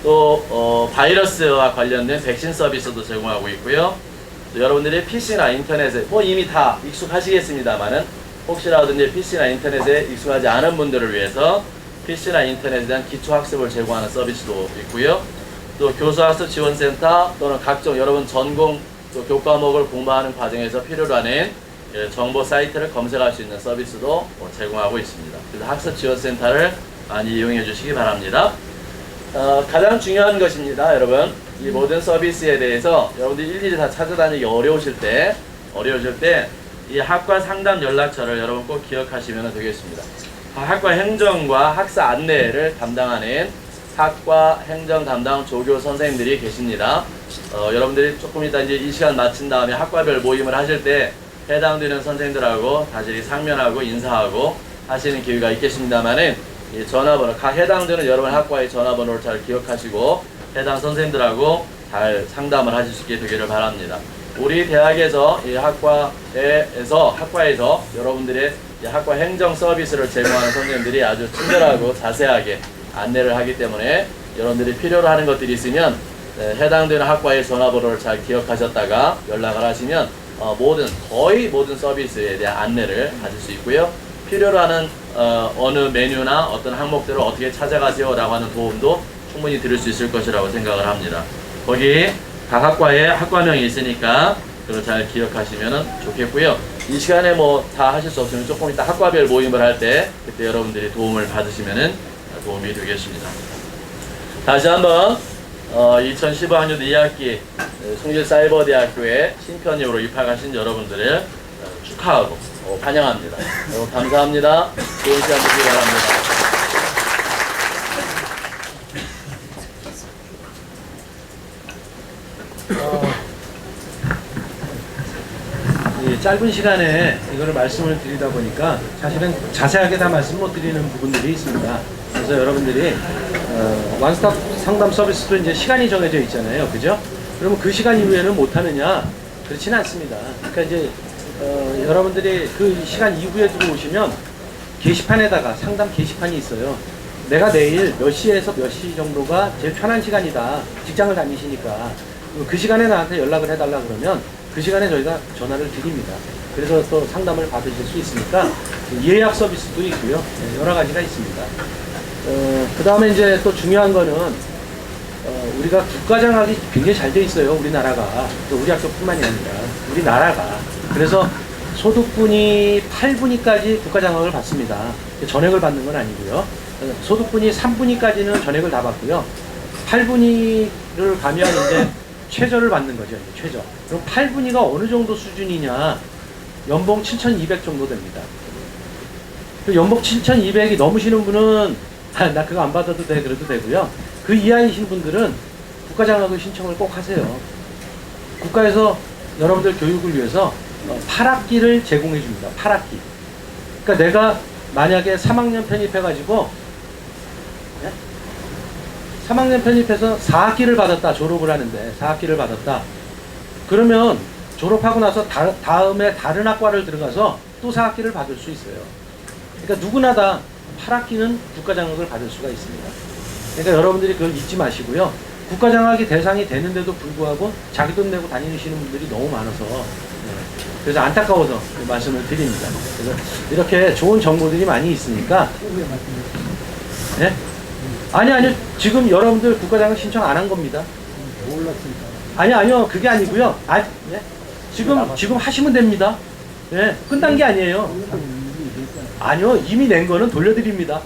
또 바이러스와 관련된 백신 서비스도 제공하고 있고요. 또 여러분들이 PC나 인터넷에 이미 다 익숙하시겠습니다만은 혹시라도 이제 PC나 인터넷에 익숙하지 않은 분들을 위해서 PC나 인터넷에 대한 기초학습을 제공하는 서비스도 있고요. 또 교수학습 지원센터 또는 각종 여러분 전공 또 교과목을 공부하는 과정에서 필요로 하는 정보 사이트를 검색할 수 있는 서비스도 제공하고 있습니다. 그래서 학습 지원센터를 많이 이용해 주시기 바랍니다. 가장 중요한 것입니다, 여러분. 이 모든 서비스에 대해서 여러분들이 일일이 다 찾아다니기 어려우실 때 이 학과 상담 연락처를 여러분 꼭 기억하시면 되겠습니다. 학과 행정과 학사 안내를 담당하는 학과 행정 담당 조교 선생님들이 계십니다. 여러분들이 조금 이따 이제 이 시간 마친 다음에 학과별 모임을 하실 때 해당되는 선생님들하고 다시 상면하고 인사하고 하시는 기회가 있겠습니다만은 이 전화번호, 각 해당되는 여러분 학과의 전화번호를 잘 기억하시고 해당 선생님들하고 잘 상담을 하실 수 있게 되기를 바랍니다. 우리 대학에서 이 학과에서 여러분들의 학과 행정 서비스를 제공하는 선생님들이 아주 친절하고 자세하게 안내를 하기 때문에 여러분들이 필요로 하는 것들이 있으면 해당되는 학과의 전화번호를 잘 기억하셨다가 연락을 하시면 거의 모든 서비스에 대한 안내를 받을 수 있고요. 필요로 하는 어느 메뉴나 어떤 항목들을 어떻게 찾아가세요 라고 하는 도움도 충분히 드릴 수 있을 것이라고 생각을 합니다. 거기 각 학과에 학과명이 있으니까 그걸 잘 기억하시면 좋겠고요. 이 시간에 다 하실 수 없으면 조금 이따 학과별 모임을 할 때 그때 여러분들이 도움을 받으시면 도움이 되겠습니다. 다시 한번 2015학년 2학기 숭실사이버대학교에 신편입으로 입학하신 여러분들을 축하하고 환영합니다. 여러분 감사합니다. 좋은 시간 되시기 바랍니다. 이 짧은 시간에 이거를 말씀을 드리다 보니까 사실은 자세하게 다 말씀 못 드리는 부분들이 있습니다. 그래서 여러분들이 원스톱 상담 서비스도 이제 시간이 정해져 있잖아요, 그죠? 그러면 그 시간 이후에는 못 하느냐? 그렇지는 않습니다. 그러니까 이제 여러분들이 그 시간 이후에 들어오시면 게시판에다가 상담 게시판이 있어요. 내가 내일 몇 시에서 몇 시 정도가 제일 편한 시간이다. 직장을 다니시니까 그 시간에 나한테 연락을 해달라 그러면 그 시간에 저희가 전화를 드립니다. 그래서 또 상담을 받으실 수 있으니까 예약 서비스도 있고요. 여러 가지가 있습니다. 그 다음에 이제 또 중요한 거는 우리가 국가장학이 굉장히 잘 돼 있어요. 우리나라가. 또 우리 학교뿐만이 아니라 우리나라가. 그래서 소득분이 8분위까지 국가장학을 받습니다. 전액을 받는 건 아니고요. 소득분이 3분위까지는 전액을 다 받고요. 8분위를 가면 이제 최저를 받는 거죠. 최저. 그럼 8분위가 어느 정도 수준이냐? 연봉 7,200 정도 됩니다. 그 연봉 7,200이 넘으시는 분은 나 그거 안 받아도 돼 그래도 되고요. 그 이하이신 분들은 국가장학을 신청을 꼭 하세요. 국가에서 여러분들 교육을 위해서 8학기를 제공해 줍니다. 8학기. 그러니까 내가 만약에 3학년 편입해가지고 3학년 편입해서 4학기를 받았다. 졸업을 하는데 4학기를 받았다. 그러면 졸업하고 나서 다음에 다른 학과를 들어가서 또 4학기를 받을 수 있어요. 그러니까 누구나 다 8학기는 국가장학을 받을 수가 있습니다. 그러니까 여러분들이 그걸 잊지 마시고요. 국가장학이 대상이 되는데도 불구하고 자기 돈 내고 다니시는 분들이 너무 많아서 그래서 안타까워서 말씀을 드립니다. 그래서 이렇게 좋은 정보들이 많이 있으니까 네? 아니요. 지금 여러분들 국가장학 신청 안 한 겁니다. 아니요. 그게 아니고요. 네? 지금 하시면 됩니다. 네, 끝난 게 아니에요. 아니요. 이미 낸 거는 돌려드립니다.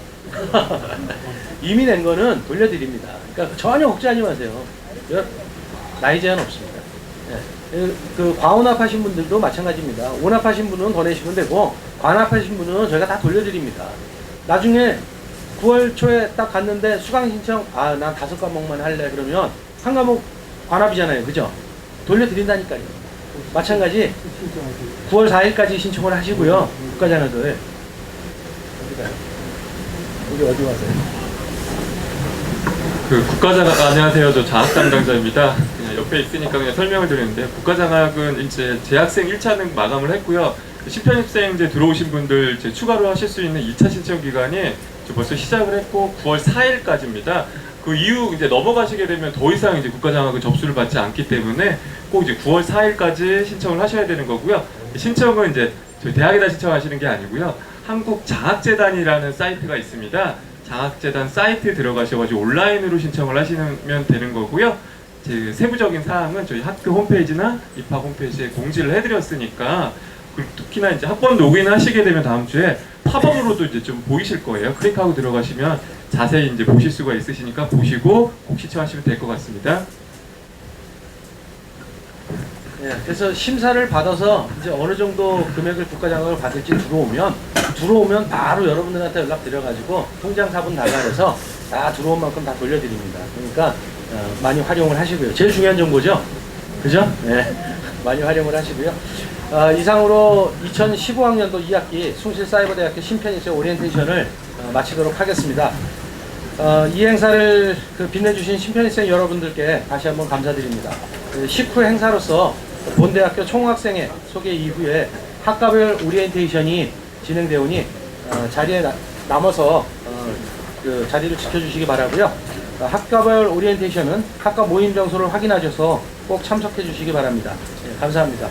이미 낸 거는 돌려드립니다. 그러니까 전혀 걱정하지 마세요. 나이 제한 없습니다. 네. 그 과혼합하신 분들도 마찬가지입니다. 혼합하신 분은 더 내시면 되고 관합하신 분은 저희가 다 돌려드립니다. 나중에 9월 초에 딱 갔는데 수강 신청 난 5과목만 할래 그러면 한 과목 관합이잖아요. 그죠? 돌려드린다니까요. 마찬가지 9월 4일까지 신청을 하시고요. 국가장학을 어디 가요? 우리 어디 가세요? 그 국가장학 안녕하세요. 저 장학 담당자입니다. 그냥 옆에 있으니까 그냥 설명을 드리는데 국가장학은 이제 재학생 1차는 마감을 했고요. 신편입생제 들어오신 분들 이제 추가로 하실 수 있는 2차 신청 기간이 벌써 시작을 했고 9월 4일까지입니다. 그 이후 이제 넘어가시게 되면 더 이상 이제 국가장학을 접수를 받지 않기 때문에 꼭 이제 9월 4일까지 신청을 하셔야 되는 거고요. 신청은 이제 저희 대학에다 신청하시는 게 아니고요. 한국장학재단이라는 사이트가 있습니다. 장학재단 사이트 들어가셔가지고 온라인으로 신청을 하시면 되는 거고요. 제 세부적인 사항은 저희 학교 홈페이지나 입학 홈페이지에 공지를 해드렸으니까 특히나 이제 학번 로그인 하시게 되면 다음 주에 팝업으로도 이제 좀 보이실 거예요. 클릭하고 들어가시면 자세히 이제 보실 수가 있으시니까 보시고 꼭 신청하시면 될 것 같습니다. 네, 그래서 심사를 받아서 이제 어느 정도 금액을 국가장학을 받을지 들어오면 바로 여러분들한테 연락 드려가지고 통장 사본 나가려서 다 들어온 만큼 다 돌려드립니다. 그러니까 많이 활용을 하시고요. 제일 중요한 정보죠, 그죠? 네, 많이 활용을 하시고요. 이상으로 2015학년도 2학기 숭실사이버대학교 신편입생 오리엔테이션을 마치도록 하겠습니다. 이 행사를 빛내주신 신편입생 여러분들께 다시 한번 감사드립니다. 식후 행사로서 본대학교 총학생회 소개 이후에 학과별 오리엔테이션이 진행되오니 자리에 남아서 그 자리를 지켜주시기 바라고요. 학과별 오리엔테이션은 학과 모임 장소를 확인하셔서 꼭 참석해 주시기 바랍니다. 감사합니다.